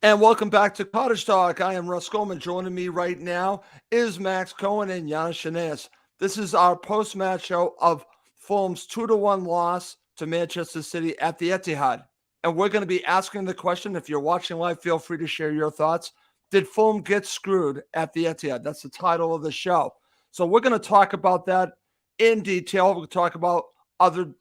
And welcome back to Cottage Talk. I am Russ Goldman. Joining me right now is Max Cohen and Yannis. This is our post-match show of Fulham's 2-1 loss to Manchester City at the Etihad. And we're going to be asking the question, if you're watching live, feel free to share your thoughts. Did Fulham get screwed at the Etihad? That's the title of the show. So we're going to talk about that in detail. We'll talk about other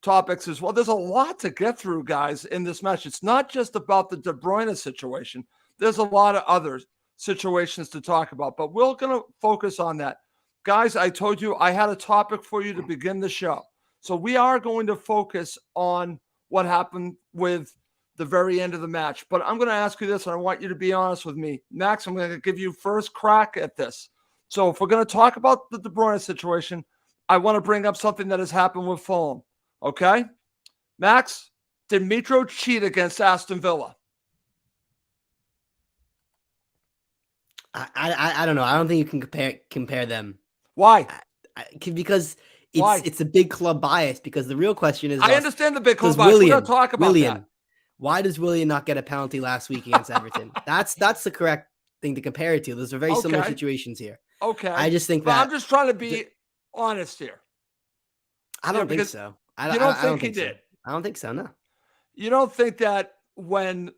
topics as well. There's a lot to get through, guys, in this match. It's not just about the De Bruyne situation. There's a lot of other situations to talk about, but we're going to focus on that. Guys, I told you I had a topic for you to begin the show. So we are going to focus on what happened with the very end of the match. But I'm going to ask you this, and I want you to be honest with me. Max, I'm going to give you first crack at this. So if we're going to talk about the De Bruyne situation, I want to bring up something that has happened with Fulham. Okay? Max, did Mitro cheat against Aston Villa? I don't know. I don't think you can compare them. Why? Because it's a big club bias. Because the real question is, I understand the big club bias. We're going to talk about that. Why does Willian not get a penalty last week against Everton? That's the correct thing to compare it to. Those are very similar situations here. Okay. I just think I'm just trying to be honest here. I don't think so. You don't think he did? I don't think so, no. You don't think that when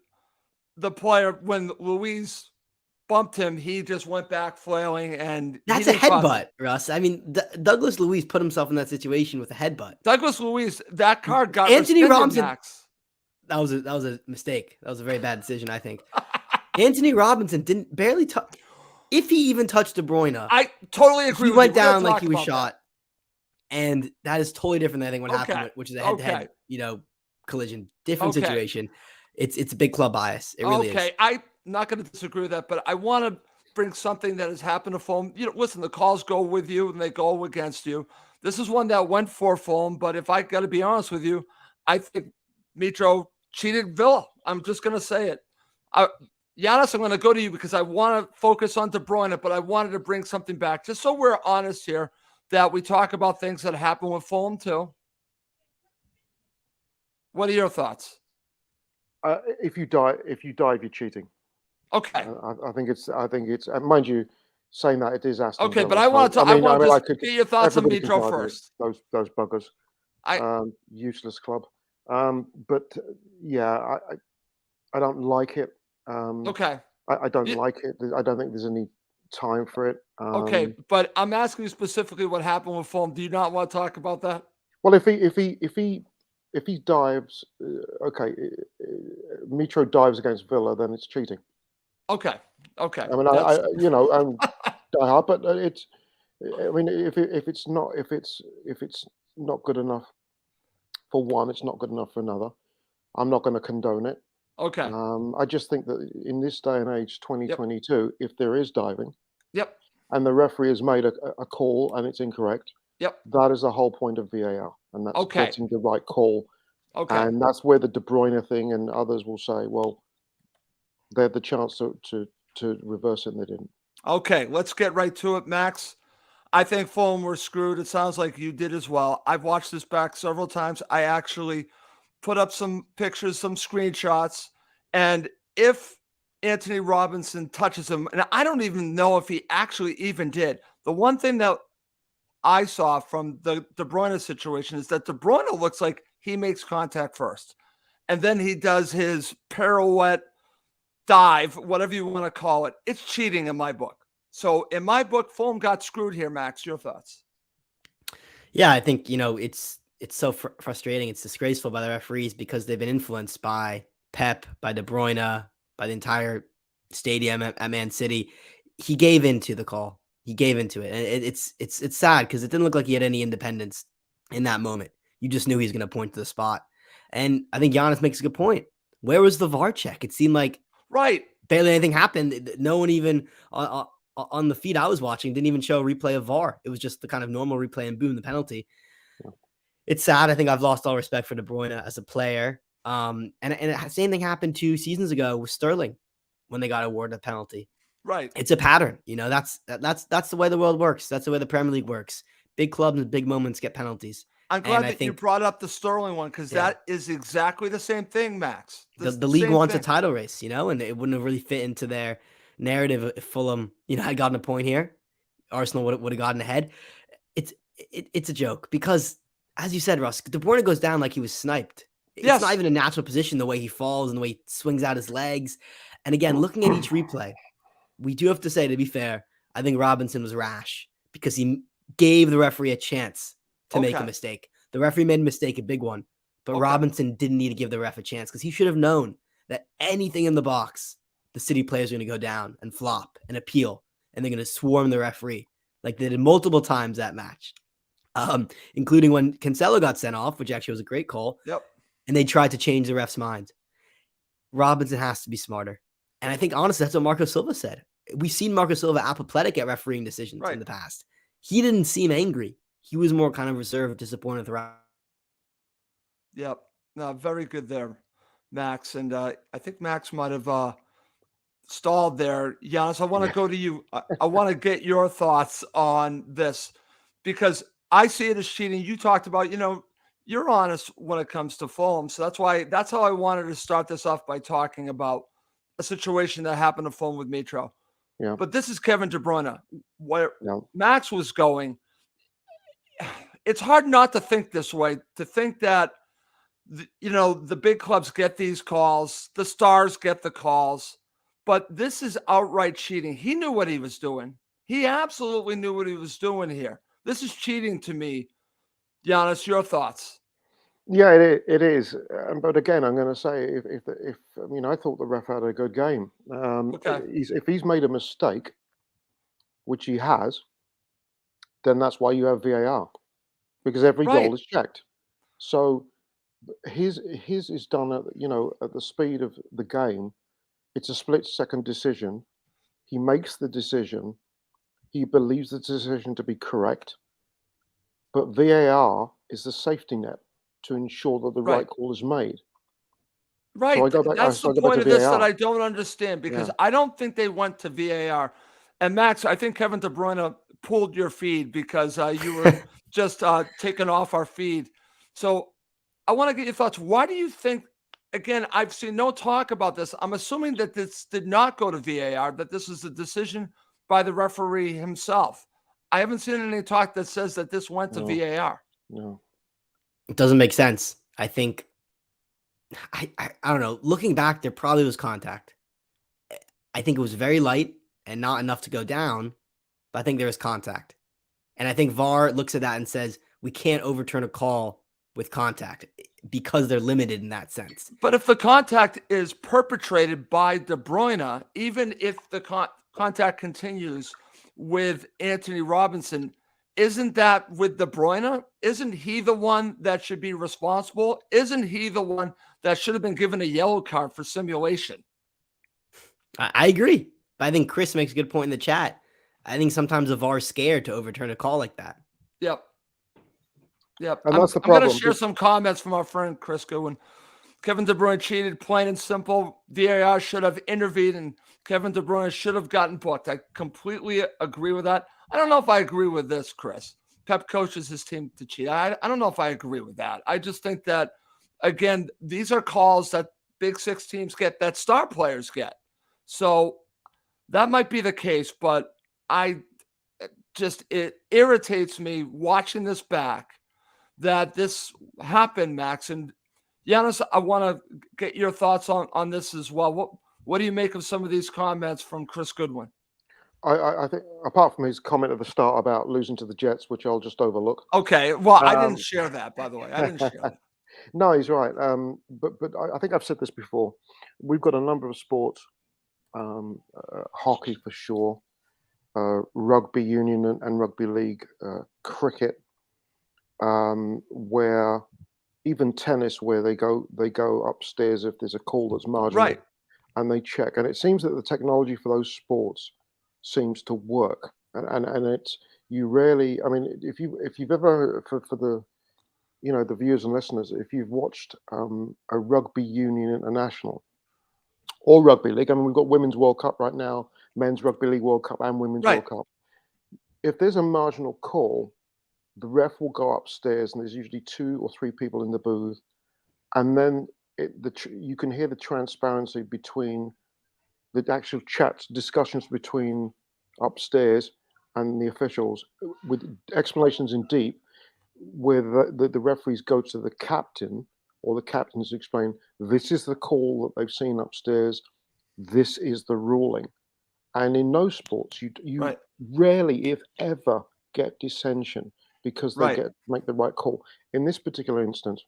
Luis bumped him, he just went back flailing and that's a headbutt, Russ. I mean, Douglas Luiz put himself in that situation with a headbutt. Douglas Luiz, that card got Anthony Robinson. Max. That was a mistake. That was a very bad decision, I think. Anthony Robinson didn't barely touch. If he even touched De Bruyne, I totally agree. He went down like he was shot. And that is totally different than I think what happened, which is a head-to-head, collision. Different situation. It's a big club bias. It really is. Okay, I'm not going to disagree with that, but I want to bring something that has happened to Fulham. Listen, the calls go with you and they go against you. This is one that went for Fulham, but if I got to be honest with you, I think Mitro cheated Villa. I'm just going to say it. Yannis, I'm going to go to you because I want to focus on De Bruyne, but I wanted to bring something back just so we're honest here, that we talk about things that happen with Fulham too. What are your thoughts? If you dive, you're cheating. Okay. I think it's. Mind you, saying that it is Aston Villa. Okay, but I want to. I want to get your thoughts on Mitro first. Those buggers. Useless club. But yeah, I don't like it. Okay. I don't like it. I don't think there's any time for it. Okay, but I'm asking you specifically what happened with Fulham. Do you not want to talk about that? Well, if he dives, Mitro dives against Villa, then it's cheating. Okay. I mean, I'm die hard, but it's. I mean, if it's not good enough for one, it's not good enough for another. I'm not going to condone it. Okay. I just think that in this day and age, 2022, if there is diving, and the referee has made a call and it's incorrect, that is the whole point of VAR, and that's getting the right call. Okay. And that's where the De Bruyne thing and others will say, well, they had the chance to reverse it and they didn't. Okay, let's get right to it, Max. I think Fulham were screwed. It sounds like you did as well. I've watched this back several times. I actually put up some pictures, some screenshots, and if Anthony Robinson touches him, and I don't even know if he actually even did. The one thing that I saw from the De Bruyne situation is that De Bruyne looks like he makes contact first, and then he does his pirouette dive, whatever you want to call it. It's cheating in my book. So in my book, Fulham got screwed here. Max, your thoughts? Yeah, I think, it's so frustrating. It's disgraceful by the referees because they've been influenced by Pep, by De Bruyne, by the entire stadium at Man City. He gave into the call. He gave into it. And it's sad because it didn't look like he had any independence in that moment. You just knew he was going to point to the spot. And I think Yannis makes a good point. Where was the VAR check? It seemed like barely anything happened. No one even on the feed I was watching didn't even show a replay of VAR. It was just the kind of normal replay and boom, the penalty. It's sad. I think I've lost all respect for De Bruyne as a player. And the same thing happened 2 seasons ago with Sterling when they got awarded a penalty. Right. It's a pattern. That's the way the world works. That's the way the Premier League works. Big clubs and big moments get penalties. I'm glad that you brought up the Sterling one, because that is exactly the same thing, Max. The league wants a title race, and it wouldn't have really fit into their narrative if Fulham, had gotten a point here. Arsenal would have gotten ahead. It's a joke because, as you said, Russ, De Bruyne goes down like he was sniped. It's not even a natural position, the way he falls and the way he swings out his legs. And again, looking at each replay, we do have to say, to be fair, I think Robinson was rash because he gave the referee a chance to make a mistake. The referee made a mistake, a big one, but Robinson didn't need to give the ref a chance because he should have known that anything in the box, the City players are going to go down and flop and appeal, and they're going to swarm the referee like they did multiple times that match, including when Cancelo got sent off, which actually was a great call. Yep. And they tried to change the ref's mind. Robinson has to be smarter. And I think, honestly, that's what Marco Silva said. We've seen Marco Silva apathetic at refereeing decisions in the past. He didn't seem angry. He was more kind of reserved, disappointed throughout. Yep. No, very good there, Max. And I think Max might have stalled there. Yannis, I want to go to you. I want to get your thoughts on this, because I see it as cheating. You talked about, you're honest when it comes to Fulham. So that's how I wanted to start this off, by talking about a situation that happened to Fulham with Mitro. Yeah. But this is Kevin De Bruyne, where Max was going. It's hard not to think this way, to think that, the big clubs get these calls, the stars get the calls, but this is outright cheating. He knew what he was doing. He absolutely knew what he was doing here. This is cheating to me. Yannis, your thoughts? Yeah, it is. But again, I'm going to say, I thought the ref had a good game. If he's made a mistake, which he has, then that's why you have VAR, because every goal is checked. So his is done at the speed of the game. It's a split-second decision. He makes the decision. He believes the decision to be correct. But VAR is the safety net to ensure that the right call is made. Right. So that's the point of this that I don't understand, because I don't think they went to VAR. And Max, I think Kevin De Bruyne pulled your feed because you were just taken off our feed. So I want to get your thoughts. Why do you think, again, I've seen no talk about this. I'm assuming that this did not go to VAR, that this is a decision by the referee himself. I haven't seen any talk that says that this went to VAR. No. It doesn't make sense. I think, I don't know. Looking back, there probably was contact. I think it was very light and not enough to go down, but I think there was contact. And I think VAR looks at that and says, we can't overturn a call with contact because they're limited in that sense. But if the contact is perpetrated by De Bruyne, even if the contact continues with Anthony Robinson, isn't that with De Bruyne? Isn't he the one that should be responsible? Isn't he the one that should have been given a yellow card for simulation? I agree. But I think Chris makes a good point in the chat. I think sometimes the VAR is scared to overturn a call like that. Yep. And that's the problem. I'm going to share some comments from our friend Chris Goodwin. Kevin De Bruyne cheated, plain and simple. VAR should have intervened, and Kevin De Bruyne should have gotten booked. I completely agree with that. I don't know if I agree with this, Chris. Pep coaches his team to cheat. I don't know if I agree with that. I just think that, again, these are calls that Big Six teams get, that star players get. So that might be the case, but it irritates me watching this back that this happened, Max. And Yannis, I want to get your thoughts on this as well. What do you make of some of these comments from Chris Goodwin? I think, apart from his comment at the start about losing to the Jets, which I'll just overlook. Okay, well, I didn't share that, by the way. I didn't share that. No, he's right. But I think I've said this before. We've got a number of sports, hockey for sure, rugby union and rugby league, cricket, where even tennis, where they go upstairs if there's a call that's marginal, and they check. And it seems that the technology for those sports seems to work, and it's, you rarely, I mean, if you've ever, for the the viewers and listeners, if you've watched a rugby union international or rugby league, I mean, we've got Women's World Cup right now, Men's Rugby League World Cup and Women's World Cup. If there's a marginal call, the ref will go upstairs, and there's usually 2 or 3 people in the booth, and then you can hear the transparency between the actual discussions between upstairs and the officials, with explanations in deep, where the referees go to the captain, or the captains explain, this is the call that they've seen upstairs, this is the ruling. And in no sports, you rarely, if ever, get dissension because they make the right call. In this particular instance,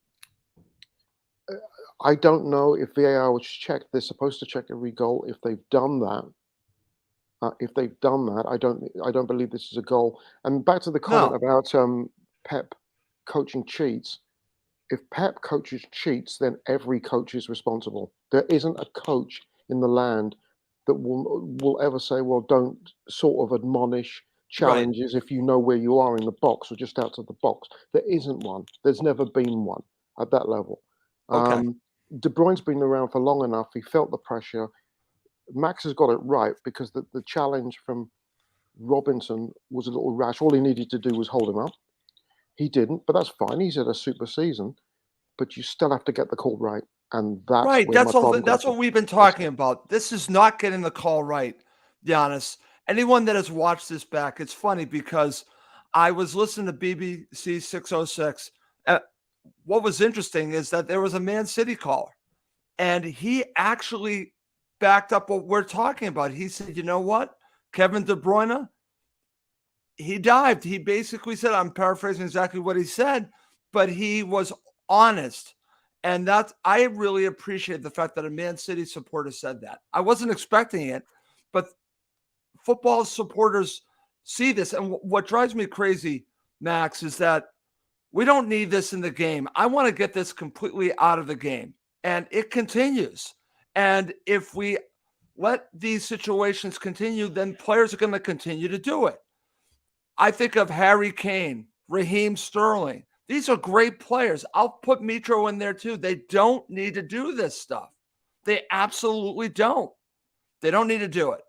I don't know if VAR was checked. They're supposed to check every goal. If they've done that, I don't believe this is a goal. And back to the comment about Pep coaching cheats. If Pep coaches cheats, then every coach is responsible. There isn't a coach in the land that will ever say, well, don't sort of admonish challenges if you know where you are in the box or just outside the box. There isn't one. There's never been one at that level. De Bruyne's been around for long enough. He felt the pressure. Max has got it right, because the challenge from Robinson was a little rash. All he needed to do was hold him up. He didn't, but that's fine. He's had a super season, but you still have to get the call right. And that's right. That's what we've been talking about. This is not getting the call right, Yannis. Anyone that has watched this back, it's funny because I was listening to BBC 606. What was interesting is that there was a Man City caller, and he actually backed up what we're talking about. He said, you know what? Kevin De Bruyne, he dived. He basically said, I'm paraphrasing exactly what he said, but he was honest. And I really appreciate the fact that a Man City supporter said that. I wasn't expecting it, but football supporters see this. And what drives me crazy, Max, is that we don't need this in the game. I want to get this completely out of the game. And it continues. And if we let these situations continue, then players are going to continue to do it. I think of Harry Kane, Raheem Sterling. These are great players. I'll put Mitro in there too. They don't need to do this stuff. They absolutely don't. They don't need to do it.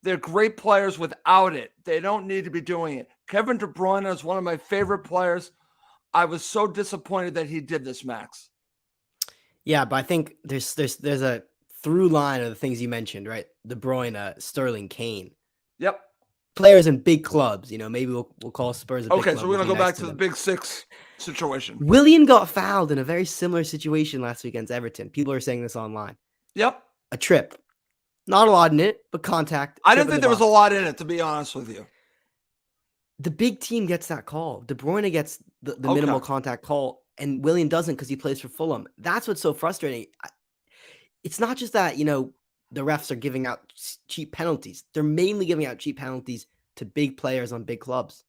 They're great players without it. They don't need to be doing it. Kevin De Bruyne is one of my favorite players. I was so disappointed that he did this, Max. Yeah, but I think there's a through line of the things you mentioned, right? De Bruyne, Sterling, Kane. Yep. Players in big clubs, maybe we'll call Spurs a big club. Okay, so we're going to go back to the Big Six situation. Willian got fouled in a very similar situation last week against Everton. People are saying this online. Yep. A trip. Not a lot in it, but contact. I didn't think there was a lot in it, to be honest with you. The big team gets that call. De Bruyne gets the minimal contact call, and Willian doesn't because he plays for Fulham. That's what's so frustrating. It's not just that, the refs are giving out cheap penalties. They're mainly giving out cheap penalties to big players on big clubs.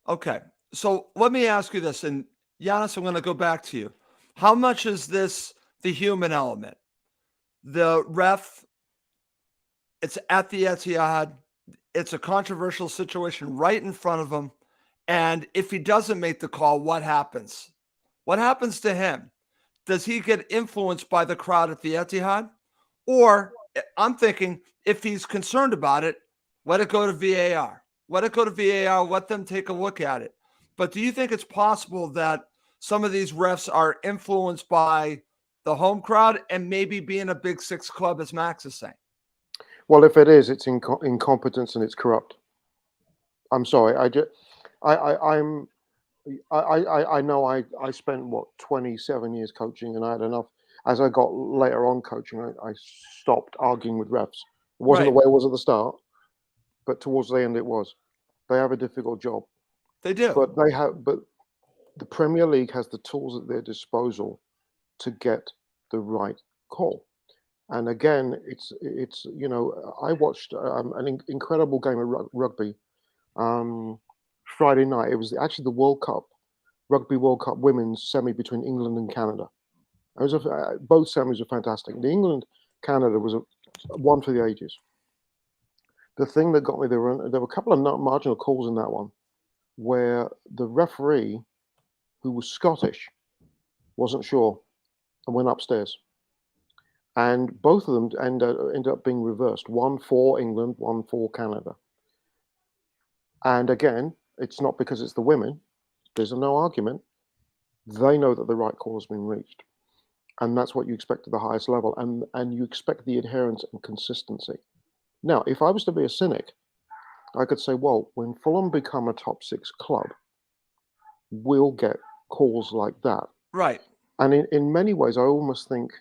Okay. So let me ask you this, and Yannis, I'm going to go back to you. How much is this the human element? The ref, it's at the Etihad. It's a controversial situation right in front of him. And if he doesn't make the call, what happens? What happens to him? Does he get influenced by the crowd at the Etihad? Or I'm thinking, if he's concerned about it, let it go to VAR. Let it go to VAR. Let them take a look at it. But do you think it's possible that some of these refs are influenced by the home crowd and maybe being a Big Six club, as Max is saying? Well, if it is, it's incompetence and it's corrupt. I'm sorry. I know I spent 27 years coaching, and I had enough. As I got later on coaching, I stopped arguing with refs. It wasn't the way it was at the start, but towards the end it was. They have a difficult job. They do. But the Premier League has the tools at their disposal to get the right call. And again, it's I watched an incredible game of rugby Friday night. It was actually the Rugby World Cup women's semi between England and Canada. It was both semis were fantastic. The England-Canada was one for the ages. The thing that got me, there were a couple of marginal calls in that one, where the referee, who was Scottish, wasn't sure and went upstairs. And both of them ended up being reversed. One for England, one for Canada. And again, It's not because it's the women. There's no argument. They know that the right call has been reached. And that's what you expect at the highest level. And you expect the adherence and consistency. Now, if I was to be a cynic, I could say, well, when Fulham become a top 6 club, we'll get calls like that. Right. And in many ways, I almost think,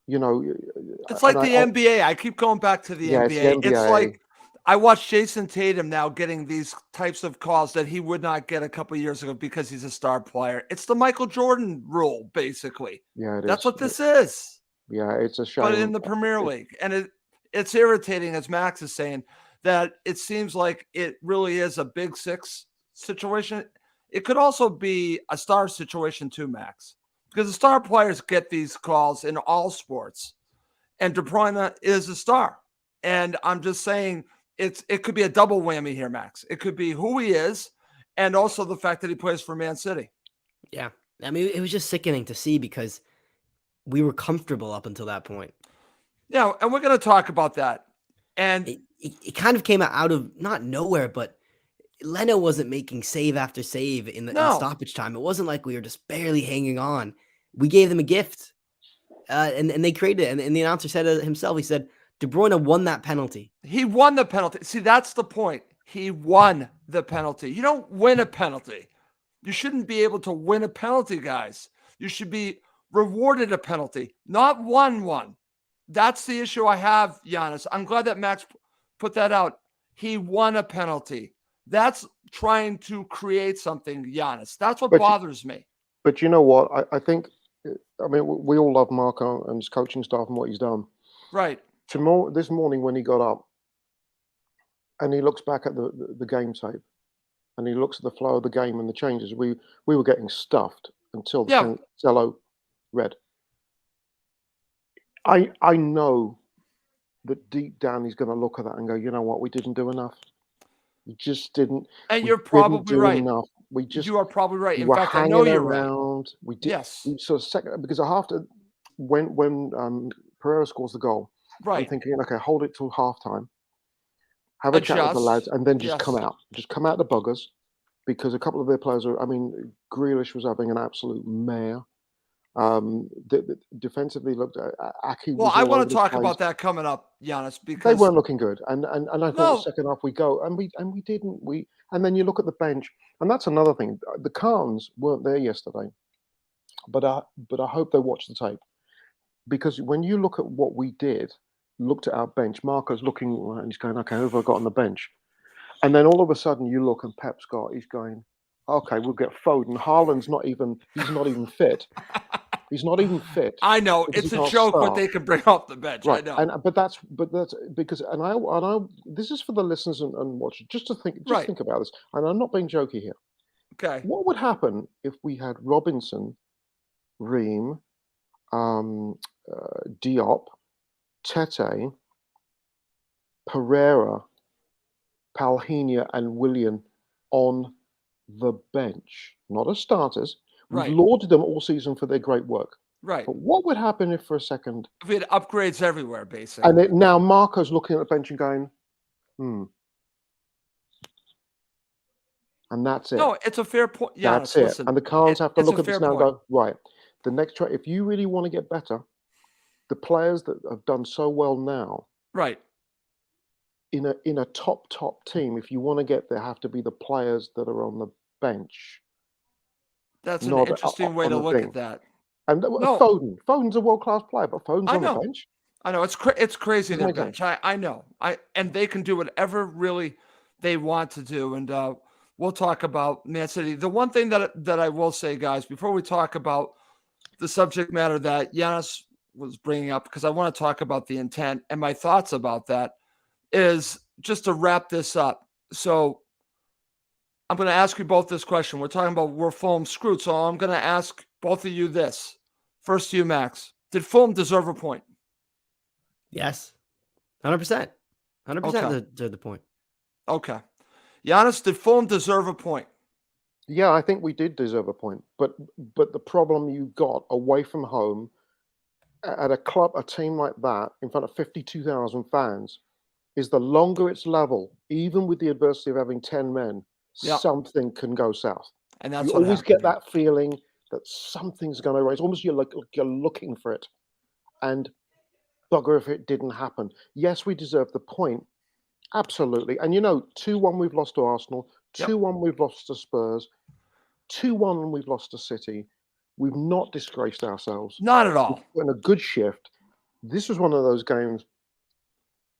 it's like the NBA. I keep going back to the NBA. It's the NBA. It's like I watched Jason Tatum now getting these types of calls that he would not get a couple of years ago because he's a star player. It's the Michael Jordan rule, basically. Yeah, that's what this is. Yeah, it's a shame. But in the Premier League. And it's irritating, as Max is saying, that it seems like it really is a Big 6 situation. It could also be a star situation too, Max, because the star players get these calls in all sports. And De Bruyne is a star. And I'm just saying it could be a double whammy here, Max. It could be who he is and also the fact that he plays for Man City. Yeah. I mean, it was just sickening to see because we were comfortable up until that point. Yeah, and we're going to talk about that. And it kind of came out of not nowhere, but Leno wasn't making save after save in the stoppage time. It wasn't like we were just barely hanging on. We gave them a gift, and they created it. And the announcer said it himself. He said, De Bruyne won that penalty. He won the penalty. See, that's the point. He won the penalty. You don't win a penalty. You shouldn't be able to win a penalty, guys. You should be rewarded a penalty, not won one. That's the issue I have, Yannis. I'm glad that Max put that out. He won a penalty. That's trying to create something, Yannis. That's what bothers me. But you know what? I think, I mean, we all love Marco and his coaching staff and what he's done. Right. This morning when he got up and he looks back at the game tape and he looks at the flow of the game and the changes, we were getting stuffed until the Cello red. I know that deep down he's going to look at that and go, you know what, we didn't do enough. We just didn't. And you're probably right. Enough. You are probably right. In fact, I know you're around. Right. We did. Yes. So second, because I have to, when Pereira scores the goal, right. I'm thinking, okay, hold it till halftime, have a chat with the lads, and then just come out. Just come out the buggers, because a couple of their players are. I mean, Grealish was having an absolute mare. Defensively looked at Aki. Well, I want to talk about that coming up, Yannis, because they weren't looking good, and I thought the second half we go, and we didn't, and then you look at the bench, and that's another thing. The Khans weren't there yesterday, but I hope they watch the tape, because when you look at what we did, looked at our bench, Marco's looking and he's going, okay, who have I got on the bench? And then all of a sudden you look and Pep Scott, he's going, okay, we'll get Foden. Haaland's he's not even fit. He's not even fit. I know it's a joke what they can bring off the bench. Right. I know, but that's because I this is for the listeners and watchers just to think think about this. And I'm not being jokey here. Okay. What would happen if we had Robinson, Ream, Diop, Tete, Pereira, Palhinha, and Willian on the bench, not as starters? We've lauded them all season for their great work. Right. But what would happen if for a second... If we had upgrades everywhere, basically. And now Marco's looking at the bench and going, And that's it. No, it's a fair point. Yeah, that's it. Listen, and the Khans have to look at this now and go, right, the next try, if you really want to get better, the players that have done so well now... Right. In a top team, if you want to get there, have to be the players that are on the bench. That's an interesting way to look at that. And Foden's a world-class player, but Foden's on the bench. I know it's crazy their bench. I know. And they can do whatever really they want to do. And we'll talk about Man City. The one thing that I will say, guys, before we talk about the subject matter that Yannis was bringing up, because I want to talk about the intent and my thoughts about that, is just to wrap this up. So I'm going to ask you both this question. We're talking about we're Fulham screwed. So I'm going to ask both of you this. First to you, Max. Did Fulham deserve a point? Yes. 100%. 100% deserve the point. Okay. Yannis, did Fulham deserve a point? Yeah, I think we did deserve a point. But the problem you got away from home at a team like that, in front of 52,000 fans, is the longer it's level, even with the adversity of having 10 men, something can go south. And that's you what always happened. get that feeling that something's going to raise. Almost you're looking for it, and bugger if it didn't happen. Yes, we deserve the point, absolutely. And 2-1 we've lost to Arsenal, 2-1 we've lost to Spurs, 2-1 we've lost to City. We've not disgraced ourselves. Not at all. We've put in a good shift. This was one of those games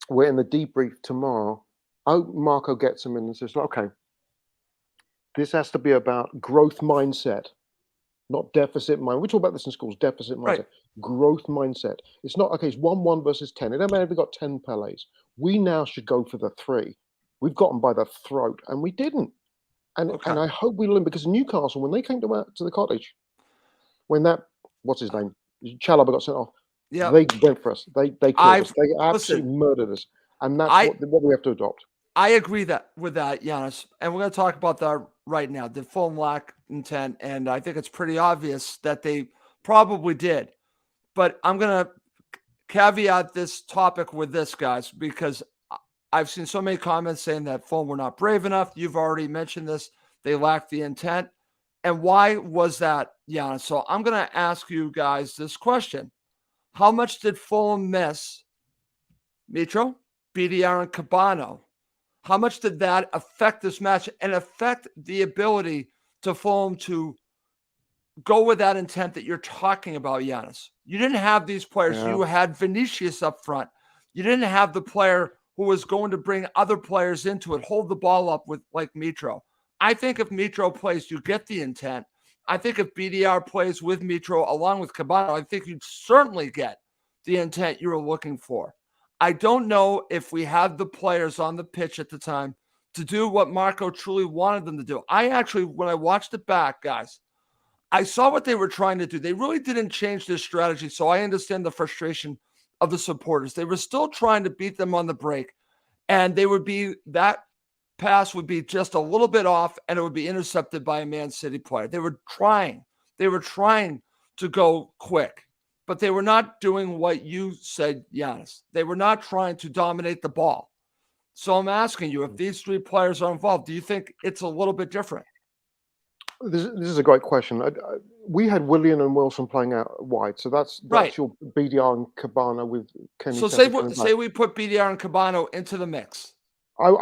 where in the debrief tomorrow, Marco gets him in and says, okay, this has to be about growth mindset, not deficit mind. We talk about this in schools, deficit mindset, growth mindset. It's not, okay, it's 1-1 versus 10. It doesn't matter if we got 10 Pelés. We now should go for the 3. We've got them by the throat, and we didn't. And I hope we learn, because Newcastle, when they came to the Cottage, when that, what's his name, Chalobah got sent off, they went for us. They killed us. They absolutely murdered us. And that's what we have to adopt. I agree with that, Yannis. And we're going to talk about that right now. Did Fulham lack intent? And I think it's pretty obvious that they probably did. But I'm going to caveat this topic with this, guys, because I've seen so many comments saying that Fulham were not brave enough. You've already mentioned this. They lacked the intent. And why was that, Yannis? So I'm going to ask you guys this question. How much did Fulham miss Mitro, BDR, and Cabano? How much did that affect this match and affect the ability to Fulham to go with that intent that you're talking about, Yannis? You didn't have these players. Yeah. You had Vinicius up front. You didn't have the player who was going to bring other players into it, hold the ball up with like Mitro. I think if Mitro plays, you get the intent. I think if BDR plays with Mitro along with Cabano, I think you'd certainly get the intent you were looking for. I don't know if we had the players on the pitch at the time to do what Marco truly wanted them to do. I actually, when I watched it back, guys, I saw what they were trying to do. They really didn't change their strategy, so I understand the frustration of the supporters. They were still trying to beat them on the break, and that pass would be just a little bit off, and it would be intercepted by a Man City player. They were trying to go quick. But they were not doing what you said, Yannis. They were not trying to dominate the ball. So I'm asking you, if these 3 players are involved, do you think it's a little bit different? This is a great question. We had Willian and Wilson playing out wide, so that's your BDR and Cabano with Kenny. So say we put BDR and Cabano into the mix. I'm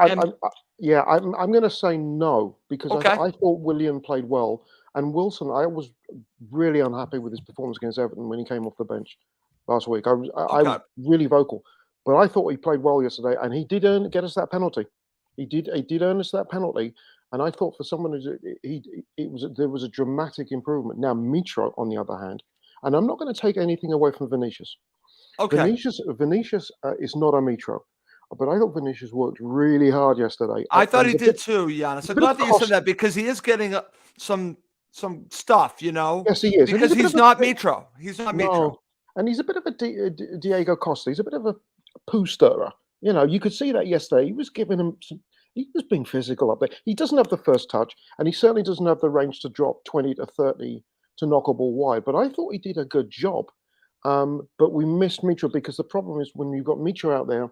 going to say no, because I thought Willian played well. And Wilson, I was really unhappy with his performance against Everton when he came off the bench last week. I was really vocal, but I thought he played well yesterday, and he did get us that penalty. He did earn us that penalty, and I thought for someone there was a dramatic improvement. Now Mitro, on the other hand, and I'm not going to take anything away from Vinicius. Vinicius is not a Mitro. But I thought Vinicius worked really hard yesterday. I thought he did too, Yannis. I'm glad that you said that, because he is getting some stuff, Yes, he is. Because he's not Mitro. He's not Mitro. And he's a bit of a Diego Costa. He's a bit of a poo stirrer. You could see that yesterday. He was giving him he was being physical up there. He doesn't have the first touch, and he certainly doesn't have the range to drop 20 to 30 to knock a ball wide. But I thought he did a good job. But we missed Mitro, because the problem is when you've got Mitro out there,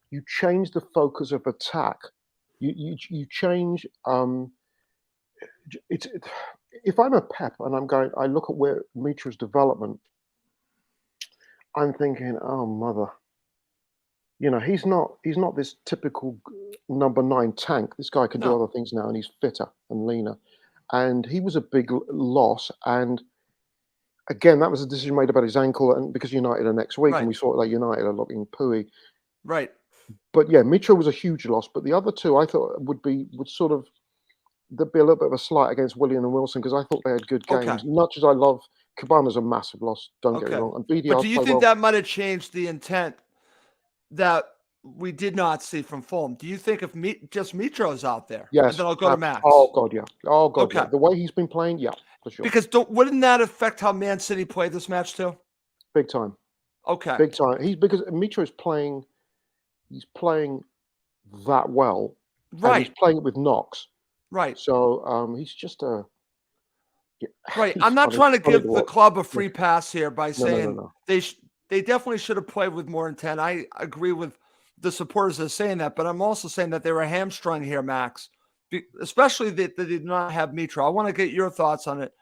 you change the focus of attack. You change. If I'm a Pep and I look at where Mitro's development, I'm thinking, oh mother, he's not this typical number 9 tank. This guy can do other things now, and he's fitter and leaner. And he was a big loss. And again, that was a decision made about his ankle, and because United are next week, and we saw that United are looking pooey. Right. But yeah, Mitro was a huge loss. But the other 2, I thought would be a little bit of a slight against Willian and Wilson, because I thought they had good games. Much as I love Cabana's a massive loss, don't get me wrong. And BDR, but do you think that might have changed the intent that we did not see from Fulham? Do you think if just Mitro's out there? Yes. And then I'll go to Max. Oh God, yeah. Oh God, yeah. The way he's been playing, yeah, for sure. Because wouldn't that affect how Man City played this match too? Big time. Okay. Big time. Because Mitro's playing. He's playing that well. Right. And he's playing it with knocks. Right. So he's just a. Yeah, right. I'm not trying to give the club a free pass here by saying they definitely should have played with more intent. I agree with the supporters that are saying that, but I'm also saying that they were hamstrung here, Max, especially that they did not have Mitro. I want to get your thoughts on it.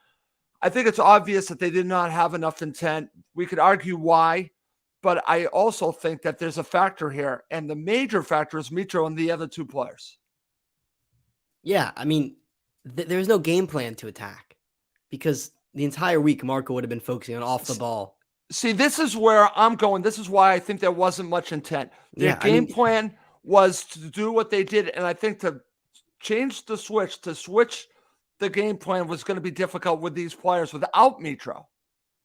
I think it's obvious that they did not have enough intent. We could argue why, but I also think that there's a factor here, and the major factor is Mitro and the other two players. Yeah, I mean, there's no game plan to attack because the entire week Marco would have been focusing on off the ball. See, this is where I'm going. This is why I think there wasn't much intent. Their game plan was to do what they did, and I think to change the switch, the game plan was going to be difficult with these players without Mitro.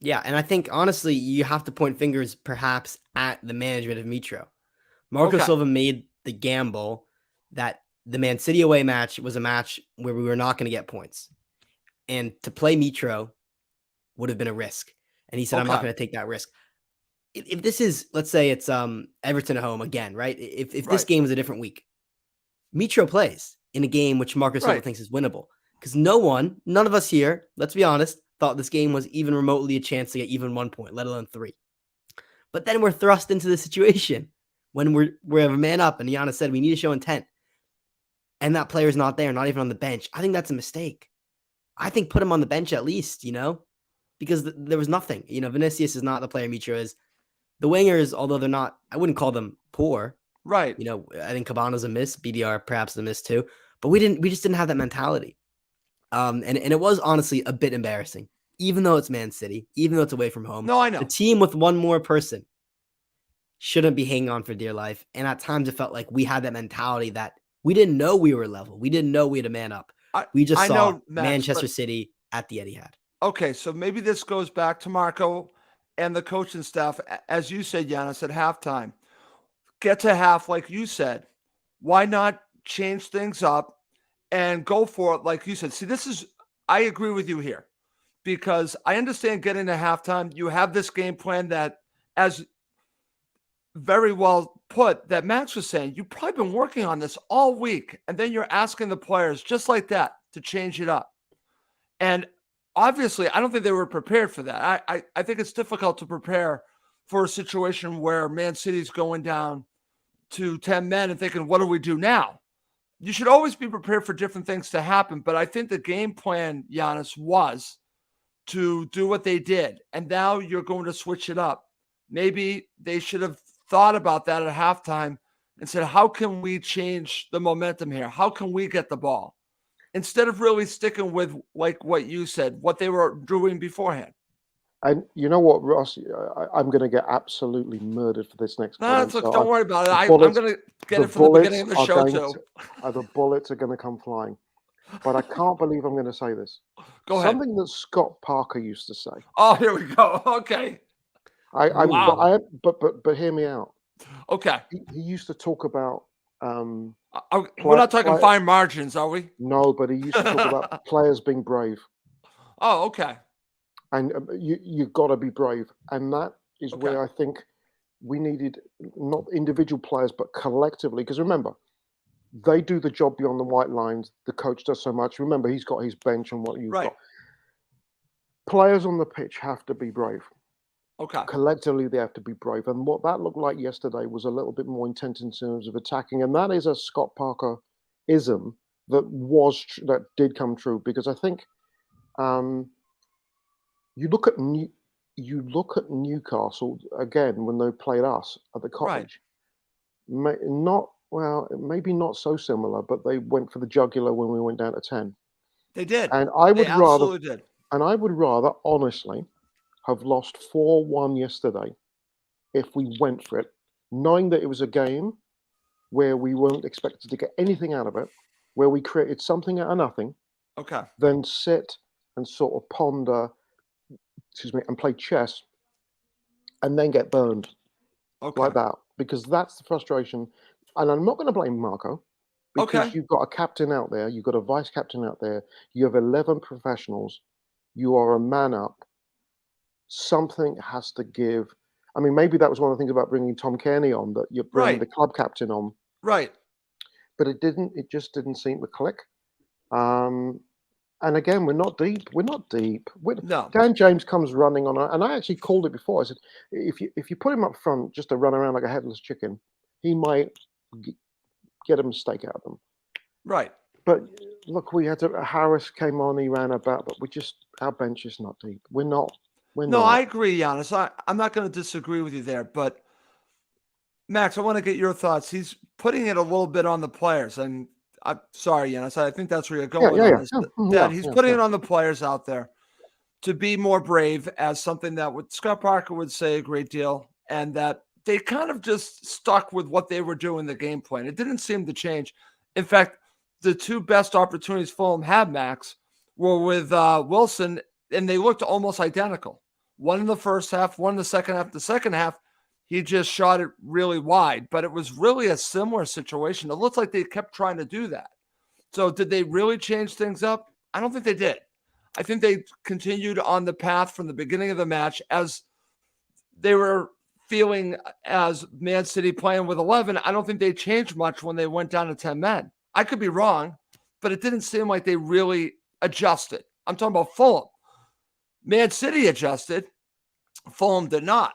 Yeah, and I think, honestly, you have to point fingers perhaps at the management of Mitro. Marco Silva made the gamble that the Man City away match was a match where we were not going to get points. And to play Mitro would have been a risk. And he said, I'm not going to take that risk. If this is, let's say it's Everton at home again, right? If this game was a different week, Mitro plays in a game which Marco Silva thinks is winnable. Because none of us here, let's be honest, thought this game was even remotely a chance to get even 1 point, let alone 3. But then we're thrust into the situation when we have a man up and Yannis said we need to show intent. And that player's not there, not even on the bench. I think that's a mistake. I think put him on the bench at least, because there was nothing. Vinicius is not the player Mitro is. The wingers, although they're not, I wouldn't call them poor. Right. I think Cabano's a miss, BDR perhaps a miss too. But we just didn't have that mentality. And it was honestly a bit embarrassing, even though it's Man City, even though it's away from home. No, I know. The team with one more person shouldn't be hanging on for dear life. And at times it felt like we had that mentality that we didn't know we were level. We didn't know we had a man up. We just saw Manchester City at the Etihad. Okay, so maybe this goes back to Marco and the coaching staff. As you said, Yannis, at halftime, get to half, like you said. Why not change things up and go for it, like you said? See, I agree with you here because I understand getting to halftime. You have this game plan that, as very well put, that Max was saying, you've probably been working on this all week, and then you're asking the players just like that to change it up. And obviously, I don't think they were prepared for that. I think it's difficult to prepare for a situation where Man City's going down to 10 men and thinking, what do we do now? You should always be prepared for different things to happen. But I think the game plan, Yannis, was to do what they did. And now you're going to switch it up. Maybe they should have thought about that at halftime and said, how can we change the momentum here? How can we get the ball? Instead of really sticking with, like what you said, what they were doing beforehand. And you know what, Ross? I'm going to get absolutely murdered for this next comment. So don't worry about it. I'm going to get it from the beginning of the show, too. The bullets are going to come flying. But I can't believe I'm going to say this. Go ahead. Something that Scott Parker used to say. Oh, here we go. Okay. Wow. But hear me out. Okay. He used to talk about... we're not talking fine margins, are we? No, but he used to talk about players being brave. Oh, okay. And you've got to be brave. And that is where I think we needed not individual players, but collectively. Because remember, they do the job beyond the white lines. The coach does so much. Remember, he's got his bench and what you've got. Players on the pitch have to be brave. Okay. Collectively, they have to be brave. And what that looked like yesterday was a little bit more intent in terms of attacking. And that is a Scott Parker-ism that did come true. Because I think you look at Newcastle again when they played us at the Cottage. Right. Maybe not so similar, but they went for the jugular when we went down to 10. They did. And I would rather, honestly, have lost 4-1 yesterday if we went for it, knowing that it was a game where we weren't expected to get anything out of it, where we created something out of nothing. Okay. Then sit and sort of ponder, and play chess, and then get burned like that. Because that's the frustration. And I'm not going to blame Marco, because you've got a captain out there, you've got a vice captain out there, you have 11 professionals, you are a man up. Something has to give. I mean, maybe that was one of the things about bringing Tom Kearney on, that you're bringing the club captain on. Right. But it just didn't seem to click. And again, we're not deep. No. Dan James comes running on, and I actually called it before. I said, if you put him up front just to run around like a headless chicken, he might get a mistake out of them. Right. But look, we had Harris came on, he ran about, but our bench is not deep. We're not. No, I agree, Yannis. I'm not going to disagree with you there, but Max, I want to get your thoughts. He's putting it a little bit on the players, and I'm sorry, Yannis. I think that's where you're going on this. That he's putting it on the players out there to be more brave, as something that Scott Parker would say a great deal, and that they kind of just stuck with what they were doing, the game plan. It didn't seem to change. In fact, the two best opportunities Fulham had, Max, were with Wilson, and they looked almost identical. One in the first half, one in the second half. The second half, he just shot it really wide, but it was really a similar situation. It looks like they kept trying to do that. So did they really change things up? I don't think they did. I think they continued on the path from the beginning of the match, as they were feeling as Man City playing with 11. I don't think they changed much when they went down to 10 men. I could be wrong, but it didn't seem like they really adjusted. I'm talking about Fulham. Man City adjusted. Fulham did not.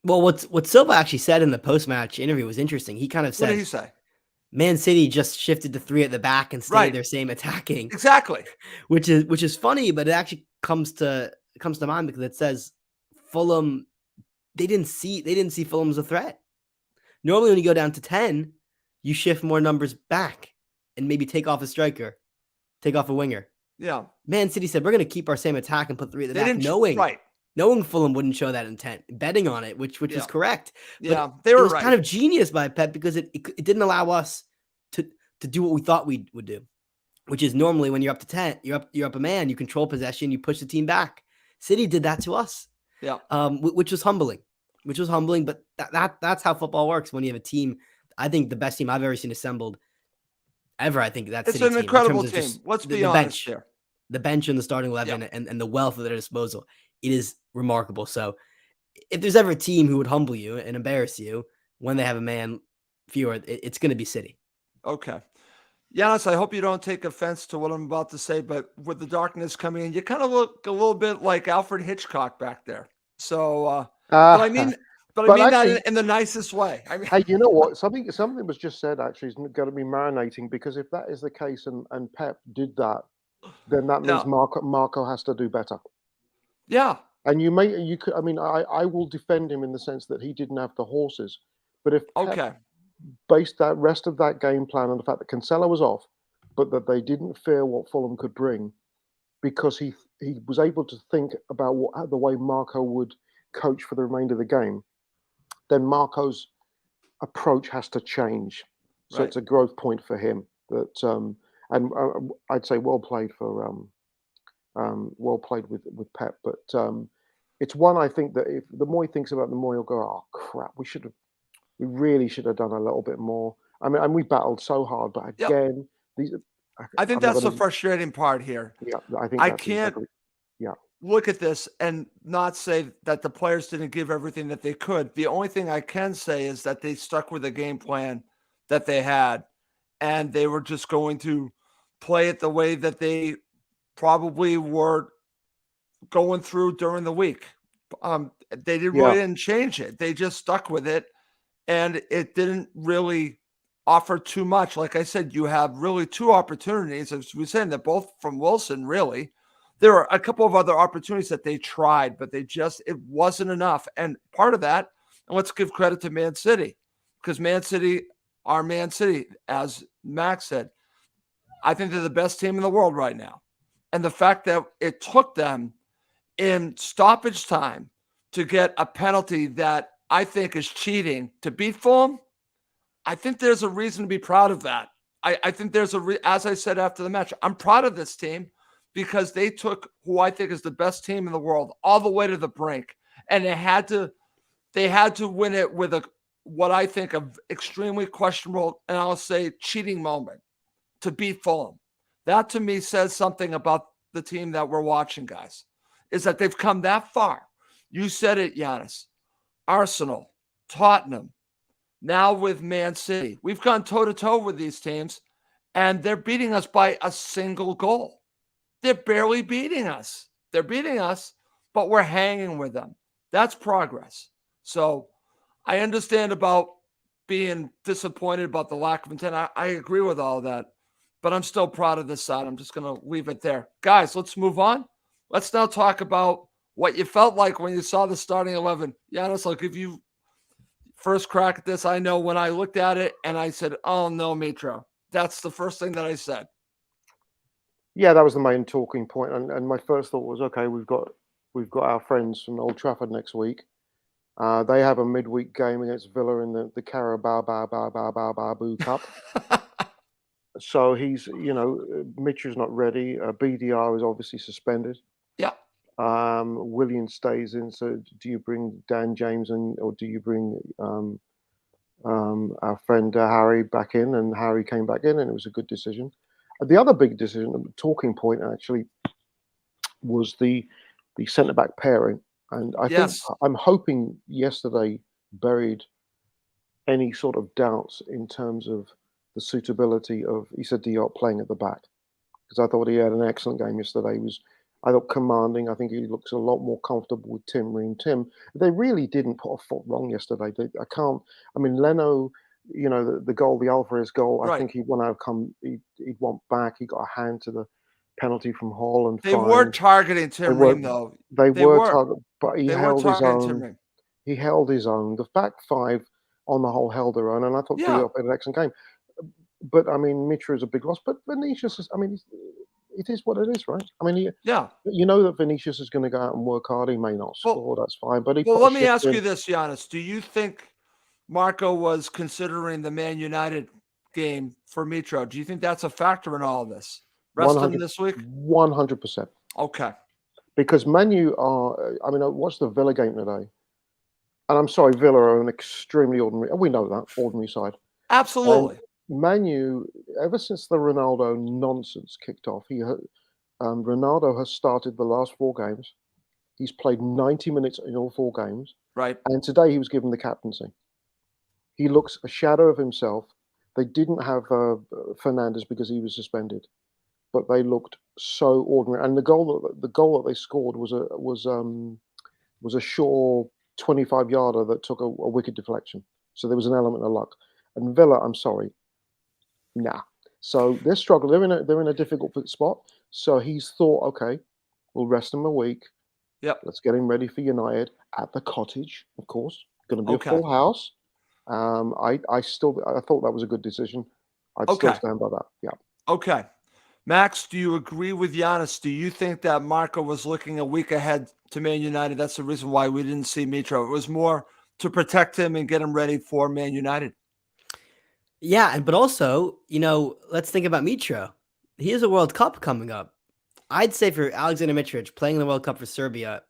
Well, what Silva actually said in the post-match interview was interesting. He kind of said, what did he say? Man City just shifted to 3 at the back and stayed their same attacking. Exactly. Which is funny, but it actually comes to mind because it says Fulham, they didn't see Fulham as a threat. Normally when you go down to 10, you shift more numbers back and maybe take off a striker, take off a winger. Yeah. Man City said, we're going to keep our same attack and put 3 at the back, knowing Fulham wouldn't show that intent, betting on it, which was correct. But they were it was kind of genius by Pep, because it didn't allow us to do what we thought we would do, which is normally when you're up to 10, you're up a man, you control possession, you push the team back. City did that to us. Yeah. Which was humbling. But that's how football works when you have a team. I think the best team I've ever seen assembled ever. I think that's it's an incredible team. Let's be honest here. The bench and the starting 11 and the wealth at their disposal. It is remarkable. So if there's ever a team who would humble you and embarrass you when they have a man fewer, it's going to be City. Okay. Yannis, I hope you don't take offense to what I'm about to say, but with the darkness coming in, you kind of look a little bit like Alfred Hitchcock back there. So, but I mean actually, that in the nicest way. I mean, hey, you know what? Something was just said actually is going to be marinating, because if that is the case and Pep did that, then that means Marco has to do better. Yeah. And you could. I mean, I will defend him in the sense that he didn't have the horses, but if Pep based that rest of that game plan on the fact that Cancelo was off, but that they didn't fear what Fulham could bring, because he was able to think about the way Marco would coach for the remainder of the game, then Marco's approach has to change. So it's a growth point for him. That and I'd say well played with Pep. But it's one I think that if the more he thinks about it, the more he'll go, oh crap, we really should have done a little bit more. I mean, and we battled so hard, but again, I think that's the frustrating part here. Yeah, I think I can't look at this and not say that the players didn't give everything that they could. The only thing I can say is that they stuck with the game plan that they had, and they were just going to play it the way that they probably were going through during the week. They really didn't change it. They just stuck with it, and it didn't really offer too much. Like I said, you have really 2 opportunities, as we said, that both from Wilson, really. There are a couple of other opportunities that they tried, but it wasn't enough. And part of that, and let's give credit to Man City, because Man City are Man City, as Max said. I think they're the best team in the world right now. And the fact that it took them in stoppage time to get a penalty that I think is cheating to beat Fulham, I think there's a reason to be proud of that. I think there's as I said after the match, I'm proud of this team, because they took who I think is the best team in the world all the way to the brink, and they had to win it with what I think of extremely questionable, and I'll say cheating moment to beat Fulham. That to me says something about the team that we're watching, guys, is that they've come that far. You said it, Yannis. Arsenal, Tottenham, now with Man City. We've gone toe-to-toe with these teams, and they're beating us by a single goal. They're barely beating us. They're beating us, but we're hanging with them. That's progress. So I understand about being disappointed about the lack of intent. I agree with all that. but I'm still proud of this side. I'm just going to leave it there. Guys, let's move on. Let's now talk about what you felt like when you saw the starting 11. Yannis, I'll give you first crack at this. I know when I looked at it and I said, oh, no, Mitro. That's the first thing that I said. Yeah, that was the main talking point. And my first thought was, okay, we've got our friends from Old Trafford next week. They have a midweek game against Villa in the Carabao Boo Cup. So he's, Mitchell's not ready. BDR is obviously suspended. Yeah. Willian stays in. So do you bring Dan James in, or do you bring our friend Harry back in? And Harry came back in, and it was a good decision. The other big decision, talking point actually, was the centre back pairing. And I think I'm hoping yesterday buried any sort of doubts in terms of the suitability of Issa Diop playing at the back, because I thought he had an excellent game yesterday. I thought commanding. I think he looks a lot more comfortable with Tim. They really didn't put a foot wrong yesterday. Leno, the goal, the Alvarez goal, right. I think he'd want back. He got a hand to the penalty from Hall, and they were targeting Tim Ream, though. They were targeting, but he held his own. He held his own. The back five on the whole held their own, and I thought Diop had an excellent game. But Mitra is a big loss. But Vinicius is. It is what it is, right? You know that Vinicius is going to go out and work hard. He may not score. That's fine. But let me ask you this, Yannis: do you think Marco was considering the Man United game for Mitro? Do you think that's a factor in all of this? Rest him this week? 100%. Okay. Because Man U are, I watched the Villa game today. And I'm sorry, Villa are an extremely ordinary, we know that, ordinary side. Absolutely. Man U, ever since the Ronaldo nonsense kicked off, Ronaldo has started the last 4 games. He's played 90 minutes in all 4 games. Right. And today he was given the captaincy. He looks a shadow of himself. They didn't have Fernandes because he was suspended, but they looked so ordinary. And the goal that they scored was a sure 25-yarder that took a wicked deflection. So there was an element of luck. And Villa, I'm sorry, nah. So they're struggling. They're in a difficult spot. So he's thought, okay, we'll rest him a week. Yep. Let's get him ready for United at the Cottage, of course. Going to be a full house. I thought that was a good decision. I'd still stand by that. Yeah. Okay. Max, do you agree with Yannis? Do you think that Marco was looking a week ahead to Man United? That's the reason why we didn't see Mitro. It was more to protect him and get him ready for Man United. Yeah, but also, let's think about Mitro. He has a World Cup coming up. I'd say for Alexander Mitrovic, playing in the World Cup for Serbia,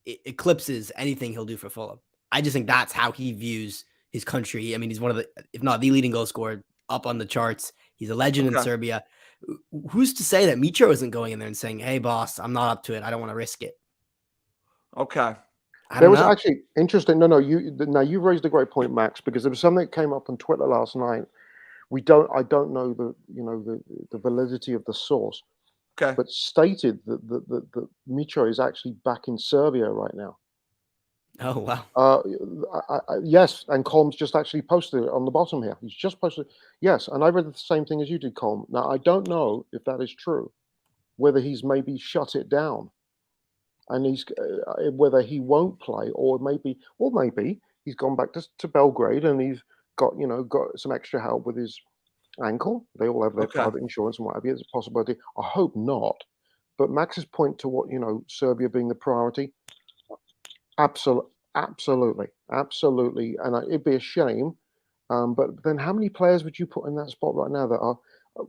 it eclipses anything he'll do for Fulham. I just think that's how he views his country. He's one of the, if not the leading goal scorer up on the charts. He's a legend in Serbia. Who's to say that Mitro isn't going in there and saying, hey, boss, I'm not up to it. I don't want to risk it. Okay. There was actually interesting. No, you raised a great point, Max, because there was something that came up on Twitter last night. I don't know the validity of the source. Okay. But stated that Mitro is actually back in Serbia right now. Oh, wow. Yes, and Colm's just actually posted it on the bottom here. He's just posted, yes, and I read the same thing as you did, Colm. Now, I don't know if that is true, whether he's maybe shut it down, and he's whether he won't play, or maybe he's gone back to Belgrade and he's got some extra help with his ankle. They all have their private insurance and what have you. It's a possibility. I hope not. But Max's point to what Serbia being the priority. Absolutely, and it'd be a shame. But then, how many players would you put in that spot right now that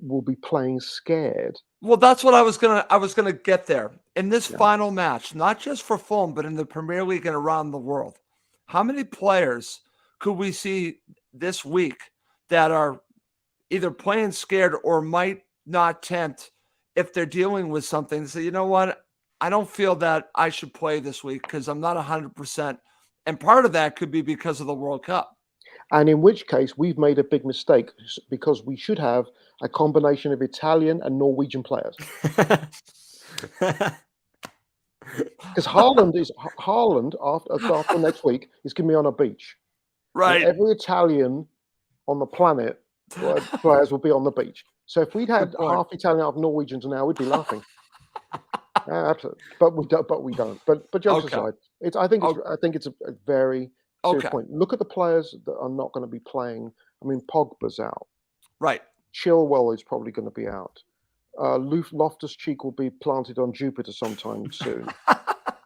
will be playing scared? Well, that's what I was gonna get there in this final match, not just for Fulham, but in the Premier League and around the world. How many players could we see this week that are either playing scared or might not tempt if they're dealing with something? So you know what? I don't feel that I should play this week because I'm not 100%. And part of that could be because of the World Cup. And in which case, we've made a big mistake because we should have a combination of Italian and Norwegian players. Because Haaland after next week is going to be on a beach. Right. And every Italian on the planet players will be on the beach. So if we'd had half Italian, half Norwegians now, we'd be laughing. Absolutely, but we don't. But jokes aside, I think it's a very serious point. Look at the players that are not going to be playing. I mean, Pogba's out. Right. Chilwell is probably going to be out. Loftus-Cheek will be planted on Jupiter sometime soon,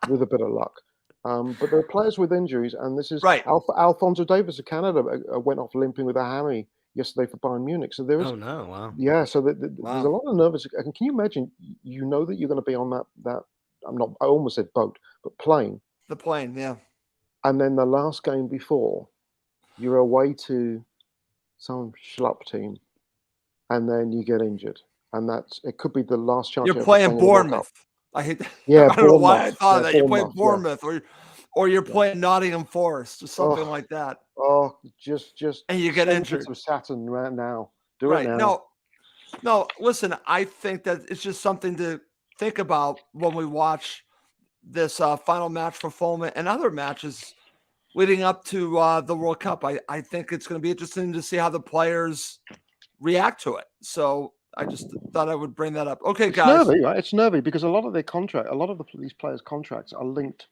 with a bit of luck. But there are players with injuries, and this is right. Alphonso Davies of Canada went off limping with a hammy yesterday for Bayern Munich. So there is, oh no, wow, yeah. So there's a lot of nervous. And can you imagine? You know that you're going to be on that. I almost said boat, but plane. The plane, yeah. And then the last game before, you're away to some schlup team, and then you get injured, and it could be the last chance. You're playing Bournemouth. I hate that. Yeah, I don't know why I thought of that. You're playing Bournemouth, or you're playing Nottingham Forest or something like that. Oh, just and you get injured. Of Saturn right now. Do it now. No. Listen, I think that it's just something to think about when we watch this final match for Fulham and other matches leading up to the World Cup. I think it's going to be interesting to see how the players react to it. So I just thought I would bring that up. Okay, guys. It's nervy, right? It's nervy because a lot of these players' contracts are linked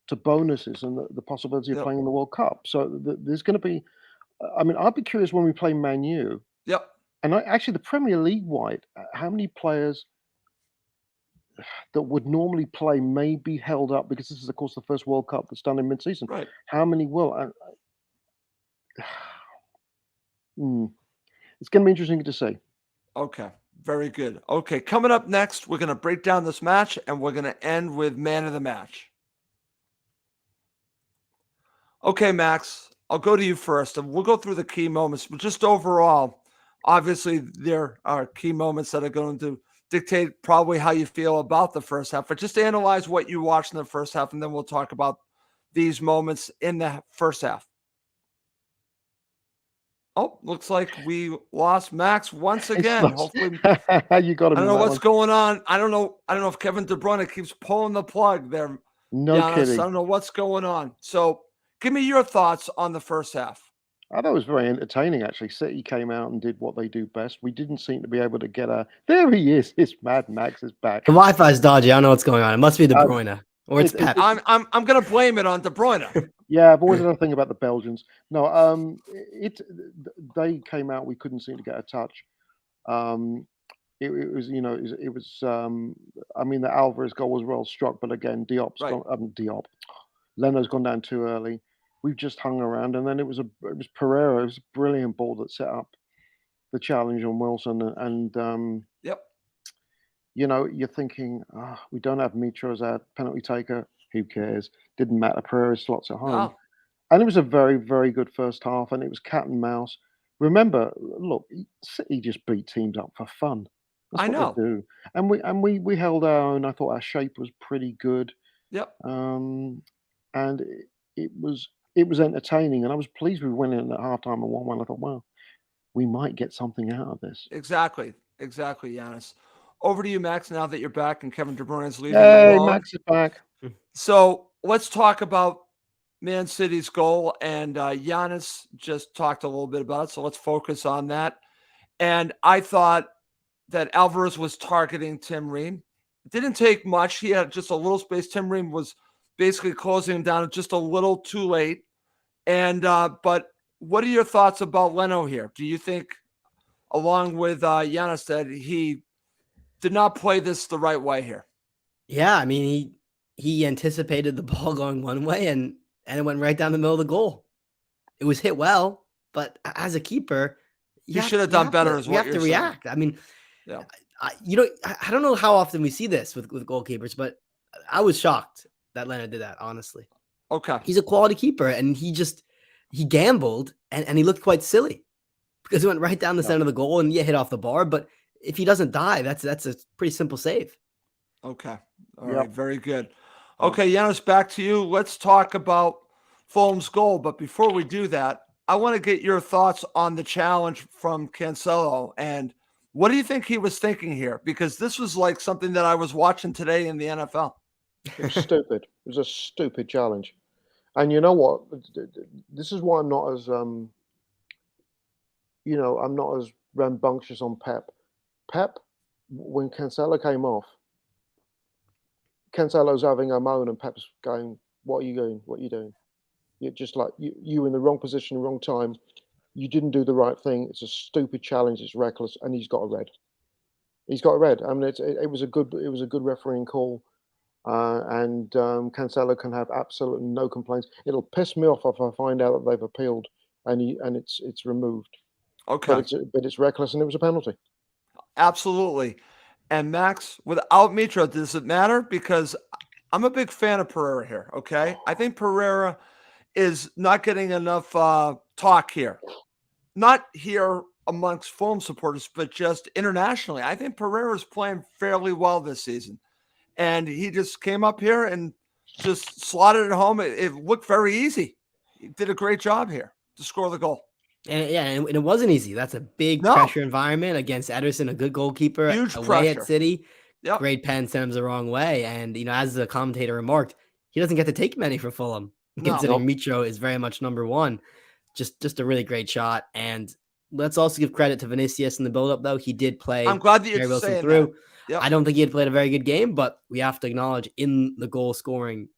to bonuses and the possibility of playing in the World Cup. So there's going to be. I mean, I'd be curious when we play Man U. Yep. And actually, the Premier League wide, how many players that would normally play may be held up because this is, of course, the first World Cup that's done in mid-season. Right. How many will? It's going to be interesting to see. Okay, very good. Okay, coming up next, we're going to break down this match, and we're going to end with man of the match. Okay, Max, I'll go to you first, and we'll go through the key moments. But just overall, obviously, there are key moments that are going to dictate probably how you feel about the first half. But just analyze what you watched in the first half, and then we'll talk about these moments in the first half. Oh, looks like we lost Max once again. Hopefully, you got him. I don't know what's going on. I don't know if Kevin De Bruyne keeps pulling the plug there. No Yannis. kidding. I don't know what's going on. So, give me your thoughts on the first half. I thought it was very entertaining, actually. City came out and did what they do best. We didn't seem to be able to get a. There he is. It's Mad Max is back. The Wi-Fi's dodgy. I don't know what's going on. It must be De Bruyne or it's Pep. I'm going to blame it on De Bruyne. Yeah, I've always had a thing about the Belgians. No, they came out. We couldn't seem to get a touch. It was. I mean, the Alvarez goal was well struck, but again, Leno's gone down too early. We've just hung around, and then it was Pereira. It was a brilliant ball that set up the challenge on Wilson, and you're thinking, we don't have Mitro as our penalty taker. Who cares? Didn't matter. Pereira slots at home. No. And it was a very, very good first half, and it was cat and mouse. Remember, look, City just beat teams up for fun. That's what they do. And we held our own. I thought our shape was pretty good. Yep. And it was entertaining, and I was pleased we went in at halftime and 1-1. I thought, wow, we might get something out of this. Exactly, Yannis. Over to you, Max, now that you're back and Kevin De Bruyne is leaving. Hey, Max is back. So let's talk about Man City's goal. And Yannis just talked a little bit about it, so let's focus on that. And I thought that Alvarez was targeting Tim Ream. It didn't take much. He had just a little space. Tim Ream was basically closing him down just a little too late. And but what are your thoughts about Leno here? Do you think, along with Yannis, that he did not play this the right way here? Yeah, I mean, he anticipated the ball going one way, and it went right down the middle of the goal. It was hit well, but as a keeper, you should have done better. You have to react. I mean, I don't know how often we see this with goalkeepers, but I was shocked that Leno did that, honestly. Okay. He's a quality keeper, and he gambled, and he looked quite silly because he went right down the center of the goal and hit off the bar. But if he doesn't dive, that's a pretty simple save. Okay. All right. Very good. Okay, Yannis, back to you. Let's talk about Fulham's goal. But before we do that, I want to get your thoughts on the challenge from Cancelo. And what do you think he was thinking here? Because this was like something that I was watching today in the NFL. It was stupid. It was a stupid challenge. And you know what? This is why I'm not as, I'm not as rambunctious on Pep. Pep, when Cancelo came off, Cancelo's having a moan and Pep's going, "What are you doing? What are you doing? You're just like you in the wrong position, wrong time. You didn't do the right thing. It's a stupid challenge. It's reckless." And he's got a red. He's got a red. I mean, it was a good refereeing call. And Cancelo can have absolutely no complaints. It'll piss me off if I find out that they've appealed and it's removed. Okay. But it's reckless and it was a penalty. Absolutely. And Max, without Mitro, does it matter? Because I'm a big fan of Pereira here. Okay, I think Pereira is not getting enough talk here, not here amongst Fulham supporters, but just internationally. I think Pereira is playing fairly well this season. And he just came up here and just slotted it home. It looked very easy. He did a great job here to score the goal. And it wasn't easy. That's a big pressure environment against Ederson, a good goalkeeper. Huge away pressure. At City. Yep. Great pen, sent him the wrong way. And, as the commentator remarked, he doesn't get to take many for Fulham, considering Mitro is very much number one. Just a really great shot. And let's also give credit to Vinicius in the build-up, though. He did play. I'm glad that you're Gary Wilson saying through. that. Yep. I don't think he had played a very good game, but we have to acknowledge in the goal-scoring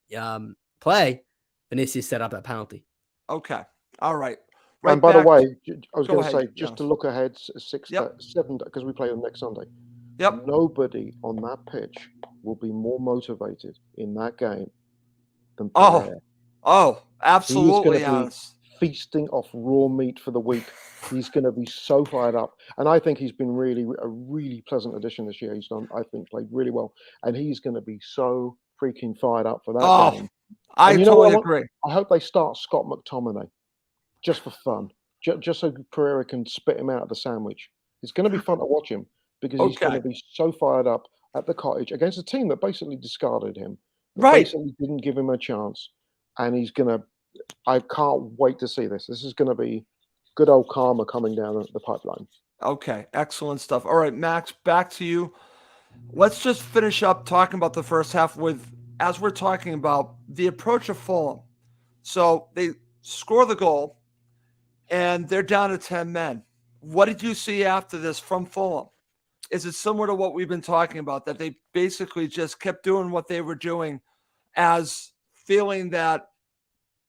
play, Vinicius set up that penalty. Okay. All right. And by the way, I was going to say, just to look ahead 7, because we play them next Sunday. Yep. Nobody on that pitch will be more motivated in that game than Pereira. Oh, absolutely, Yannis. Feasting off raw meat for the week. He's going to be so fired up, and I think he's been a really pleasant addition this year. He's done, I think, played really well, and he's going to be so freaking fired up for that game. I totally agree. I hope they start Scott McTominay just for fun, just so Pereira can spit him out of the sandwich. It's going to be fun to watch him because he's going to be so fired up at the Cottage against a team that basically discarded him, basically didn't give him a chance, and he's going to. I can't wait to see this. This is going to be good old karma coming down the pipeline. Okay, excellent stuff. All right, Max, back to you. Let's just finish up talking about the first half as we're talking about the approach of Fulham. So they score the goal, and they're down to 10 men. What did you see after this from Fulham? Is it similar to what we've been talking about, that they basically just kept doing what they were doing as feeling that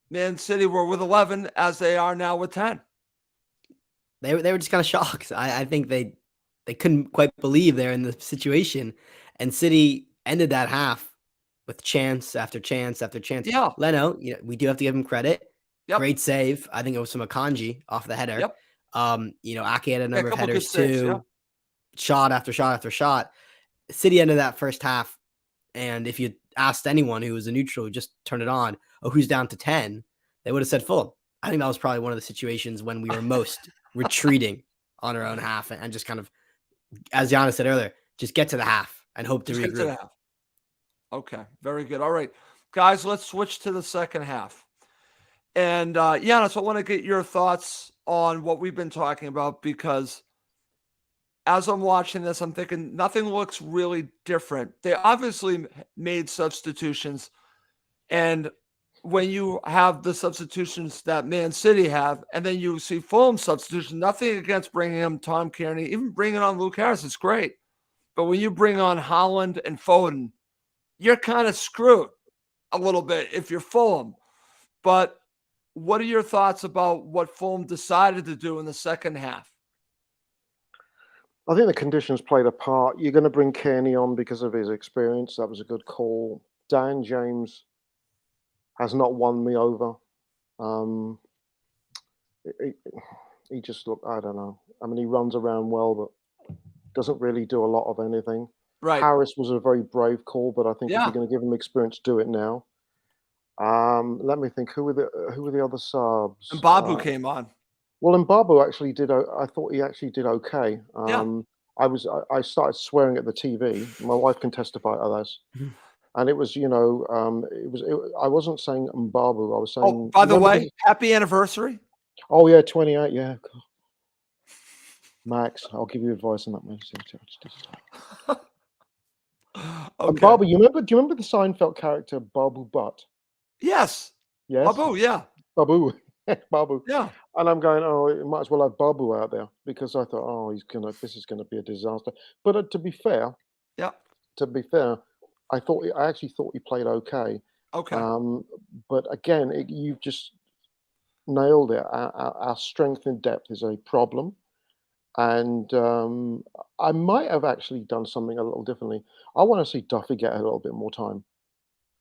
Man City were with 11 as they are now with 10? They were just kind of shocked. I think they couldn't quite believe they're in the situation. And City ended that half with chance after chance after chance. Yeah. Leno, we do have to give him credit. Yep. Great save. I think it was from Akanji off the header. Yep. Ake had a number of headers saves, too. Shot after shot after shot. City ended that first half. And if you asked anyone who was a neutral, just turn it on, who's down to 10, they would have said Fulham. I think that was probably one of the situations when we were most retreating on our own half and just kind of, as Yannis said earlier, just get to the half and hope to regroup. Get to the half. Okay, very good. All right, guys, let's switch to the second half. And Yannis, I want to get your thoughts on what we've been talking about, because as I'm watching this, I'm thinking nothing looks really different. They obviously made substitutions, and when you have the substitutions that Man City have, and then you see Fulham substitution, nothing against bringing on Tom Kearney, even bringing on Luke Harris, it's great. But when you bring on Haaland and Foden, you're kind of screwed a little bit if you're Fulham. But what are your thoughts about what Fulham decided to do in the second half? I think the conditions played a part. You're going to bring Kearney on because of his experience. That was a good call. Dan James has not won me over. He just looked, I don't know. I mean, he runs around well, but doesn't really do a lot of anything. Right. Harris was a very brave call, but I think if you're going to give him experience, do it now. Let me think. Who were the other subs? And Babu came on. Well, and Babu actually did. I thought he actually did okay. I started swearing at the TV. My wife can testify to this. And it was, I wasn't saying Mbabu. I was saying. Oh, by the way, happy anniversary. Oh yeah, 28. Yeah. Max, I'll give you advice on that, man. Okay. Babu, do you remember the Seinfeld character Babu Butt? Yes. Yes. Babu, yeah. Babu. Babu. Yeah. And I'm going, oh, it might as well have Babu out there because I thought, oh, this is gonna be a disaster. But to be fair, Yeah. I actually thought he played okay. Okay. But again, you've just nailed it. Our strength and depth is a problem, and I might have actually done something a little differently. I want to see Duffy get a little bit more time.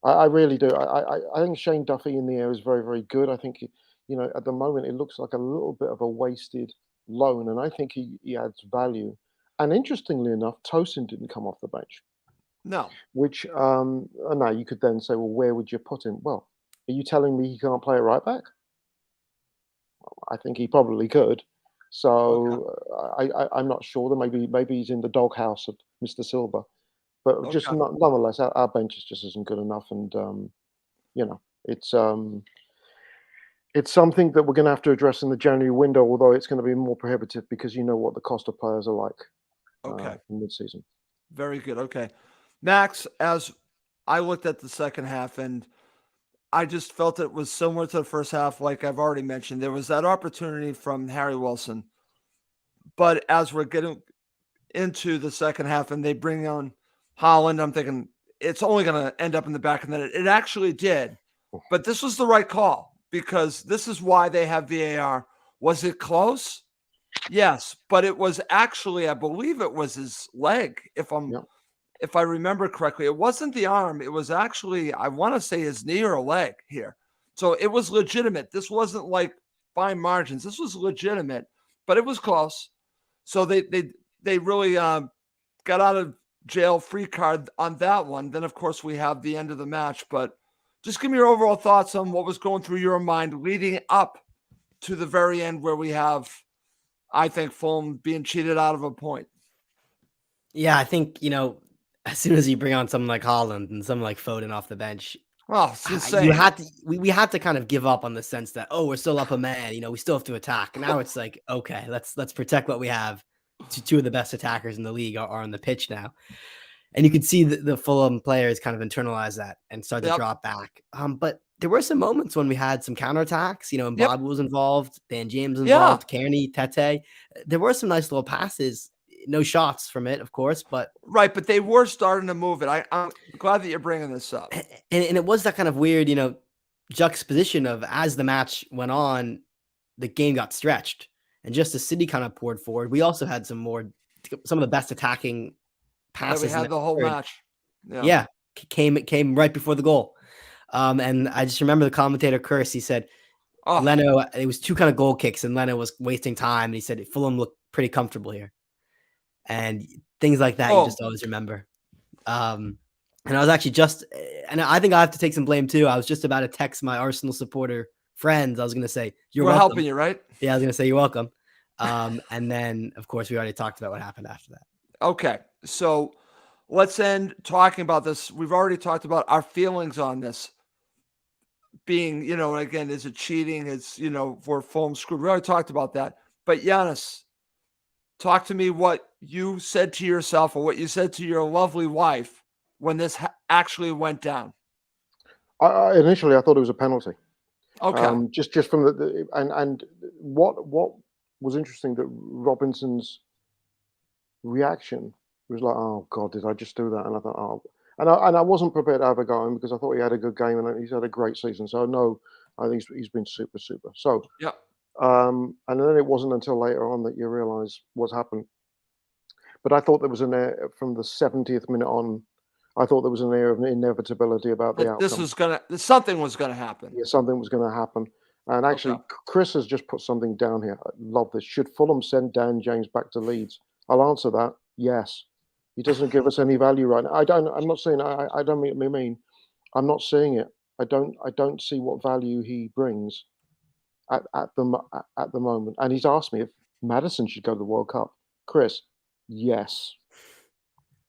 I really do. I think Shane Duffy in the air is very, very good. I think at the moment it looks like a little bit of a wasted loan, and I think he adds value. And interestingly enough, Tosin didn't come off the bench, No. which now you could then say, well, where would you put him? Well, are you telling me he can't play it right back? I think he probably could. So I'm not sure. That maybe he's in the doghouse of Mr. Silva, but just nonetheless, our bench just isn't good enough, and it's something that we're going to have to address in the January window. Although it's going to be more prohibitive because you know what the cost of players are like in mid-season. Very good. Okay, Max, as I looked at the second half and I just felt it was similar to the first half. Like I've already mentioned, there was that opportunity from Harry Wilson. But as we're getting into the second half and they bring on Holland, I'm thinking it's only going to end up in the back of the net. It actually did. But this was the right call because this is why they have VAR. Was it close? Yes. But it was actually, I believe it was his leg, if I remember correctly. It wasn't the arm. It was actually, I want to say his knee or leg here. So it was legitimate. This wasn't like fine margins. This was legitimate, but it was close. So they really got out of jail free card on that one. Then, of course, we have the end of the match. But just give me your overall thoughts on what was going through your mind leading up to the very end where we have, I think, Fulham being cheated out of a point. Yeah, I think, as soon as you bring on someone like Holland and someone like Foden off the bench, it's insane. We had to kind of give up on the sense that, we're still up a man, we still have to attack. Now it's like, okay, let's protect what we have. Two of the best attackers in the league are on the pitch now. And you could see the Fulham players kind of internalize that and start to drop back. But there were some moments when we had some counterattacks, and Bob was involved, Dan James involved, Kearney, Tete. There were some nice little passes. No shots from it, of course, but but they were starting to move it. I'm glad that you're bringing this up. And it was that kind of weird, juxtaposition of as the match went on, the game got stretched, and just as City kind of poured forward, we also had some of the best attacking passes. We had the whole match. Yeah, came right before the goal. And I just remember the commentator curse. He said, Leno, it was two kind of goal kicks, and Leno was wasting time. And he said Fulham looked pretty comfortable here. And things like that, you just always remember. And I was actually and I think I have to take some blame too. I was just about to text my Arsenal supporter friends. I was going to say, we're welcome. Helping you, right? Yeah, I was going to say, you're welcome. And then, of course, we already talked about what happened after that. Okay, so let's end talking about this. We've already talked about our feelings on this being, again, is it cheating? It's, we're Fulham screwed. We already talked about that. But Yannis, talk to me what you said to yourself or what you said to your lovely wife when this actually went down. Initially, I thought it was a penalty. Okay. Just from and what was interesting that Robinson's reaction was like, oh God, did I just do that? And I thought, oh, and I wasn't prepared to have a go at him because I thought he had a good game and he's had a great season. So no, I think he's been super. So yeah. And then it wasn't until later on that you realise what's happened. But I thought there was an air from the 70th minute on. I thought there was an air of inevitability about the outcome. Something was gonna happen. Yeah, something was going to happen. And actually, Chris has just put something down here. I love this. Should Fulham send Dan James back to Leeds? I'll answer that. Yes. He doesn't give us any value right now. I'm not saying. I don't mean. I'm not seeing it. I don't see what value he brings at the moment. And he's asked me if Maddison should go to the World Cup. Chris, yes.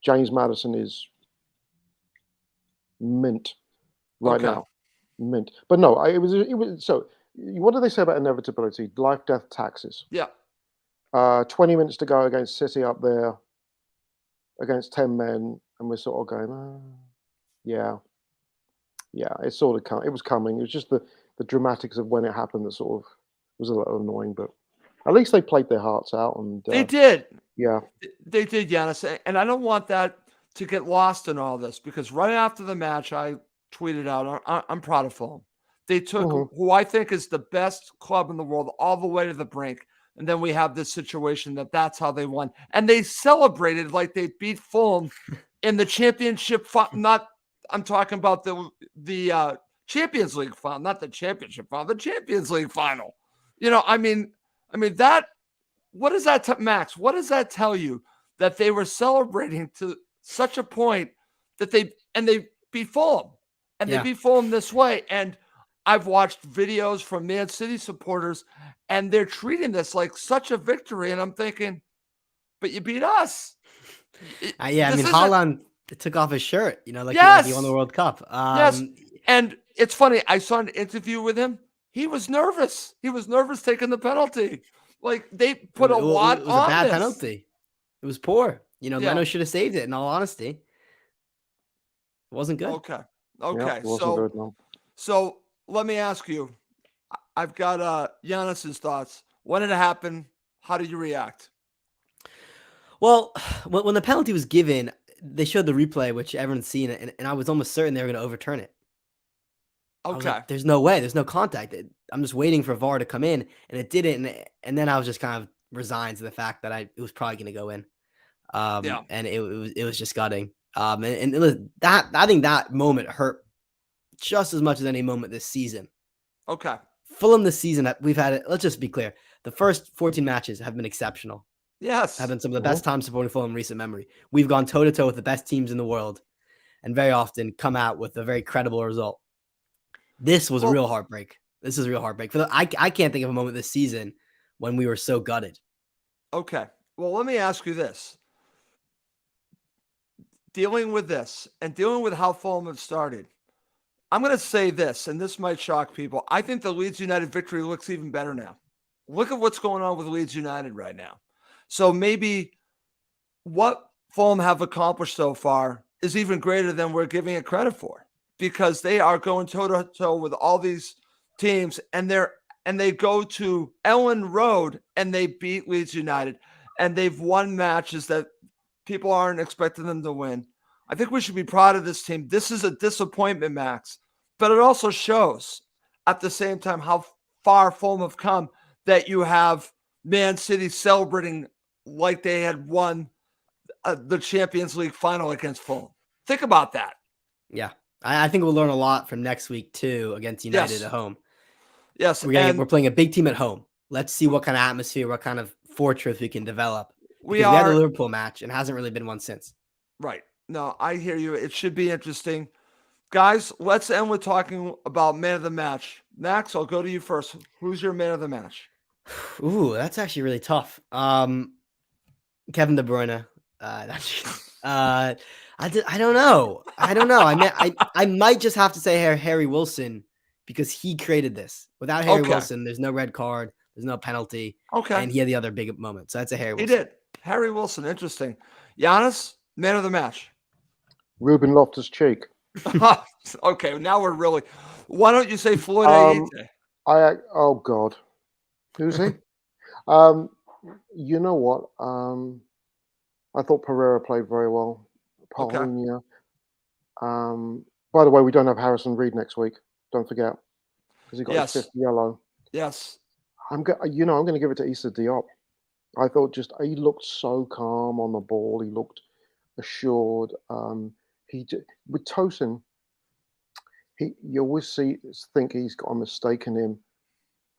James Maddison is mint right now. Mint. But no, it was so what do they say about inevitability? Life, death, taxes. Yeah. 20 minutes to go against City up there against 10 men, and we're sort of going, yeah, it sort of it was coming. It was just dramatics of when it happened that sort of was a little annoying. But at least they played their hearts out, and they did. Yeah, they did, Yannis, and I don't want that to get lost in all this, because right after the match, I tweeted out, I'm proud of Fulham. They took who I think is the best club in the world all the way to the brink. And then we have this situation that's how they won. And they celebrated like they beat Fulham in the championship. I'm talking about the Champions League final, not the championship final, the Champions League final. I mean that, what does that, Max, what does that tell you? That they were celebrating to such a point that they beat Fulham, and they beat Fulham this way. And I've watched videos from Man City supporters, and they're treating this like such a victory. And I'm thinking, but you beat us. Haaland took off his shirt, like he won the World Cup. Yes. And it's funny. I saw an interview with him. He was nervous. He was nervous taking the penalty. Like, they put a lot on this. It was a bad penalty. It was poor. Leno should have saved it, in all honesty. It wasn't good. Okay. Yeah, good, no. So let me ask you. I've got Yannis's thoughts. When did it happen? How did you react? Well, when the penalty was given, they showed the replay, which everyone's seen it, and I was almost certain they were going to overturn it. Okay. Like, there's no way. There's no contact. I'm just waiting for VAR to come in, and it didn't. And then I was just kind of resigned to the fact that it was probably going to go in. And it was just gutting. And it was that, I think that moment hurt just as much as any moment this season. Okay. Fulham this season, we've had it. Let's just be clear. The first 14 matches have been exceptional. Yes. Have been some of the best times supporting Fulham in recent memory. We've gone toe to toe with the best teams in the world, and very often come out with a very credible result. This was a real heartbreak. This is a real heartbreak. I can't think of a moment this season when we were so gutted. Okay. Well, let me ask you this. Dealing with this and dealing with how Fulham have started, I'm going to say this, and this might shock people. I think the Leeds United victory looks even better now. Look at what's going on with Leeds United right now. So maybe what Fulham have accomplished so far is even greater than we're giving it credit for, because they are going toe-to-toe with all these teams, and they go to Ellen Road and they beat Leeds United, and they've won matches that people aren't expecting them to win. I think we should be proud of this team. This is a disappointment, Max, but it also shows at the same time how far Fulham have come, that you have Man City celebrating like they had won the Champions League final against Fulham. Think about that. Yeah. I think we'll learn a lot from next week too against United at home. Yes. We're playing a big team at home. Let's see what kind of atmosphere, what kind of fortress we can develop. We had the Liverpool match and hasn't really been one since. Right. No, I hear you. It should be interesting. Guys, let's end with talking about man of the match. Max, I'll go to you first. Who's your man of the match? Ooh, that's actually really tough. Kevin De Bruyne. I don't know. I might just have to say Harry Wilson, because he created this. Without Harry Wilson, there's no red card, there's no penalty. Okay. And he had the other big moment. So that's a Harry Wilson. He did. Harry Wilson, interesting. Giannis, man of the match. Ruben Loftus-Cheek. Okay, now we're really. Why don't you say Floyd Ayite? Oh God, who's he? You know what? I thought Pereira played very well. Paulina. By the way, we don't have Harrison Reed next week. Don't forget, because he got his fifth yellow. Yes. I'm going to give it to Issa Diop. I thought he looked so calm on the ball. He looked assured. With Tosin, you always think he's got a mistake in him.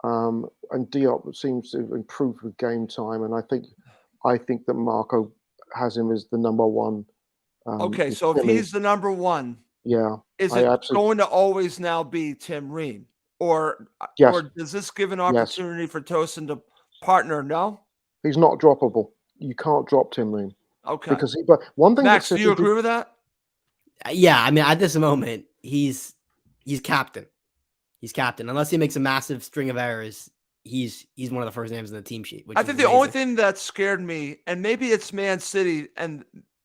And Diop seems to have improved with game time. And I think that Marco has him as the number one. Okay, so if he's the number one, is it going to always now be Tim Ream? Or does this give an opportunity for Tosin to partner? No? He's not droppable. You can't drop Tim Ream. Okay. But one thing, Max, do you agree with that? Yeah, I mean, at this moment, he's captain. He's captain. Unless he makes a massive string of errors, he's one of the first names in the team sheet. I think the only thing that scared me, and maybe it's Man City, and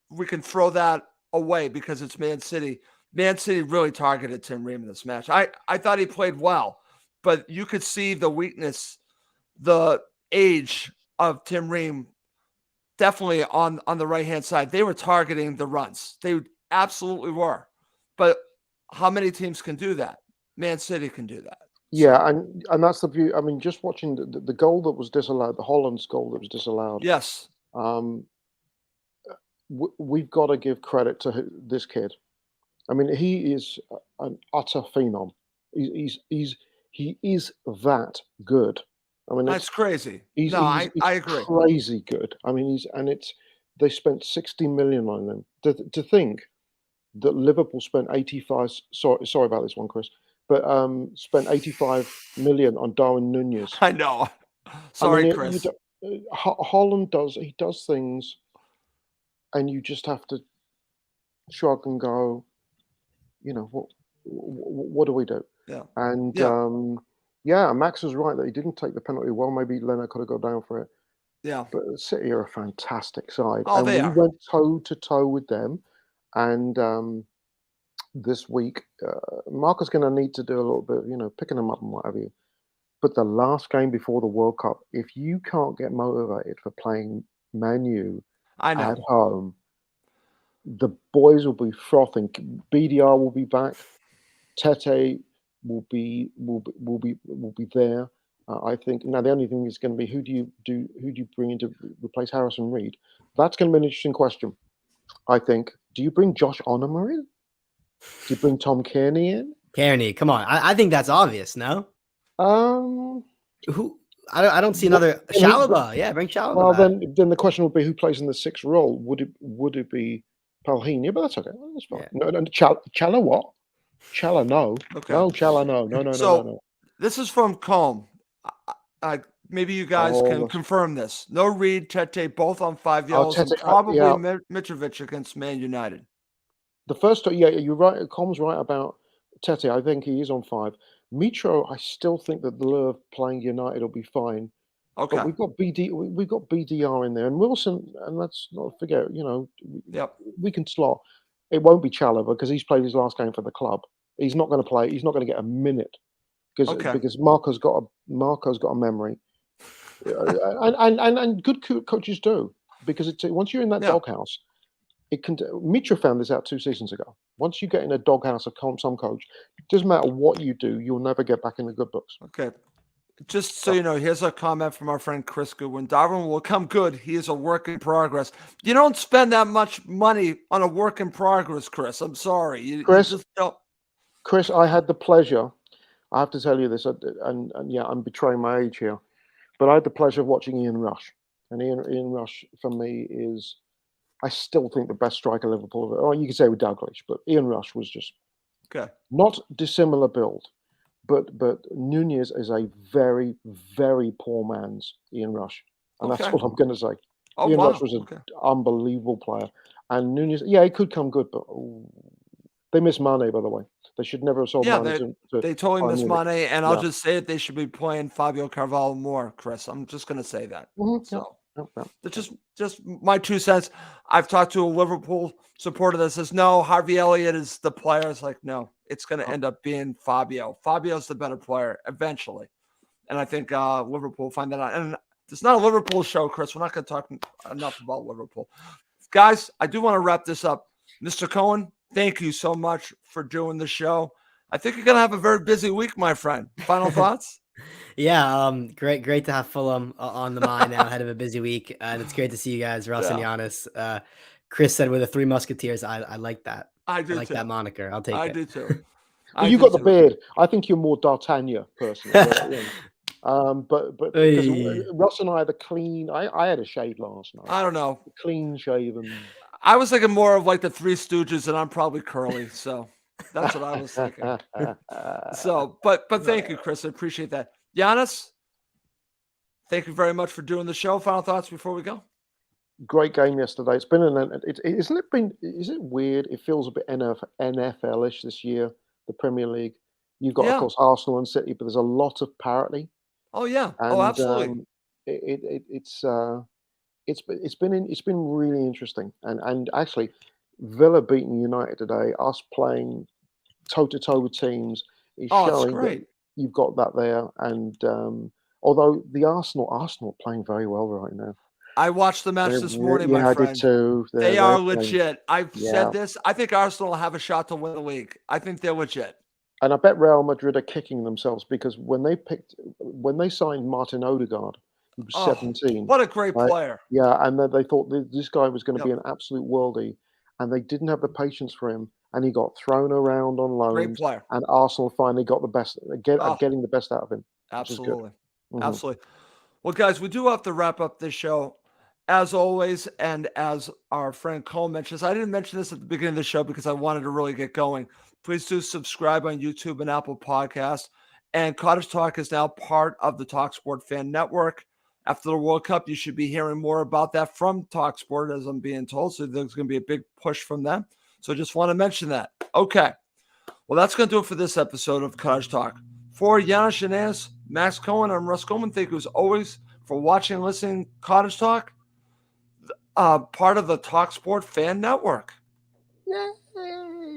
we can throw that away because it's Man City. Man City really targeted Tim Ream in this match. I thought he played well, but you could see the weakness, the age of Tim Ream definitely on the right-hand side. They were targeting the runs. They absolutely were. But how many teams can do that? Man City can do that. Yeah, so. and that's the view. I mean, just watching the goal that was disallowed, the Holland's goal that was disallowed. Yes. We've got to give credit to this kid. I mean, he is an utter phenom. He is that good. I mean, that's crazy. I agree. Crazy good. I mean, they spent 60 million on him. To think that Liverpool spent 85. Sorry about this one, Chris, but spent 85 million on Darwin Nunez. I know. Sorry, Chris. Holland does things, and you just have to shrug and go, you know, what do we do? Yeah. And Max was right that he didn't take the penalty. Well, maybe Leno could have got down for it. Yeah. But City are a fantastic side. Oh, and we went toe to toe with them. And this week, Marco's going to need to do a little bit, you know, picking them up and what have you. But the last game before the World Cup, if you can't get motivated for playing Man U at home, the boys will be frothing. BDR will be back. Tete will be there. I think now the only thing is going to be who do you bring in to replace Harrison Reed? That's going to be an interesting question. I think. Do you bring Josh Onomah in? Do you bring Tom Kearney in? Kearney, come on! I think that's obvious. No. Who? I don't see another Chalobah. Yeah, bring Chalobah. Well, then the question would be who plays in the 6th role? Would it be Palhinha? But that's okay. That's fine. Yeah. No, Chala what? Chala no. Okay. No, Chala no. No. This is from Combe. Maybe you guys can confirm this. No Reed, Tete, both on 5 yellows, and probably Mitrovic against Man United. The first, you're right. Combe's right about Tete. I think he is on 5. Mitro, I still think that the lure of playing United will be fine. Okay. But we've got BDR in there, and Wilson, and let's not forget, you know, we can slot. It won't be Chalobah because he's played his last game for the club. He's not going to play. He's not going to get a minute because Marco's got a memory, and good coaches do, because once you're in that doghouse, it can. Mitra found this out 2 seasons ago. Once you get in a doghouse of some coach, it doesn't matter what you do, you'll never get back in the good books. Okay. Just so you know, here's a comment from our friend Chris Goodwin. Darwin will come good. He is a work in progress. You don't spend that much money on a work in progress, Chris. I'm sorry. You just don't. Chris, I had the pleasure. I have to tell you this, and yeah, I'm betraying my age here, but I had the pleasure of watching Ian Rush. And Ian Rush, for me, is, I still think, the best striker Liverpool. Oh, you could say with Dalglish, but Ian Rush was just not dissimilar build. But Nunez is a very, very poor man's Ian Rush. And that's what I'm going to say. Ian Rush was an unbelievable player. And Nunez, he could come good, but they miss Mane, by the way. They should never have sold Mane. They totally miss Mane, and I'll just say it. They should be playing Fabio Carvalho more, Chris. I'm just going to say that. Mm-hmm. So it's just my 2 cents. I've talked to a Liverpool supporter that says, no, Harvey Elliott is the player. It's like, no, it's going to end up being Fabio. Fabio's the better player eventually. And I think Liverpool will find that out. And it's not a Liverpool show, Chris. We're not going to talk enough about Liverpool. Guys, I do want to wrap this up. Mr. Cohen, thank you so much for doing the show. I think you're going to have a very busy week, my friend. Final thoughts? Yeah, great to have Fulham on the mind now ahead of a busy week. And it's great to see you guys, Russ and Yannis. Chris said we're the 3 Musketeers. I like that. I do like too. that moniker. I'll take it. I do too. Well, you got the beard. I think you're more D'Artagnan personally. But because Russ and I are the clean. I had a shave last night. I don't know. Clean shaven. I was thinking more of like the Three Stooges, and I'm probably curly. So that's what I was thinking. So, but thank you, Chris. I appreciate that. Yannis, thank you very much for doing the show. Final thoughts before we go? Great game yesterday. It's been is it weird? It feels a bit NFL-ish this year, the Premier League. You've got, of course, Arsenal and City, but there's a lot of parity. Oh yeah. And, absolutely. It's been really interesting. And actually, Villa beating United today, us playing toe to toe with teams, is showing you've got that there. And although the Arsenal playing very well right now. I watched the match this morning, my friend. I did too. They are legit. I've said this. I think Arsenal will have a shot to win the league. I think they're legit. And I bet Real Madrid are kicking themselves because when they signed Martin Odegaard, he was 17. What a great player. Yeah, and they thought this guy was going to be an absolute worldie, and they didn't have the patience for him, and he got thrown around on loans. Great player. And Arsenal finally got the best, getting the best out of him. Absolutely. Absolutely. Well, guys, we do have to wrap up this show. As always, and as our friend Cole mentions, I didn't mention this at the beginning of the show because I wanted to really get going. Please do subscribe on YouTube and Apple Podcasts. And Cottage Talk is now part of the talkSPORT Fan Network. After the World Cup, you should be hearing more about that from talkSPORT, as I'm being told. So there's going to be a big push from them. So I just want to mention that. Okay. Well, that's going to do it for this episode of Cottage Talk. For Yannis Yannis, Max Cohen, I'm Russ Goldman. Thank you as always for watching and listening Cottage Talk. Part of the talkSPORT Fan Network. Yeah.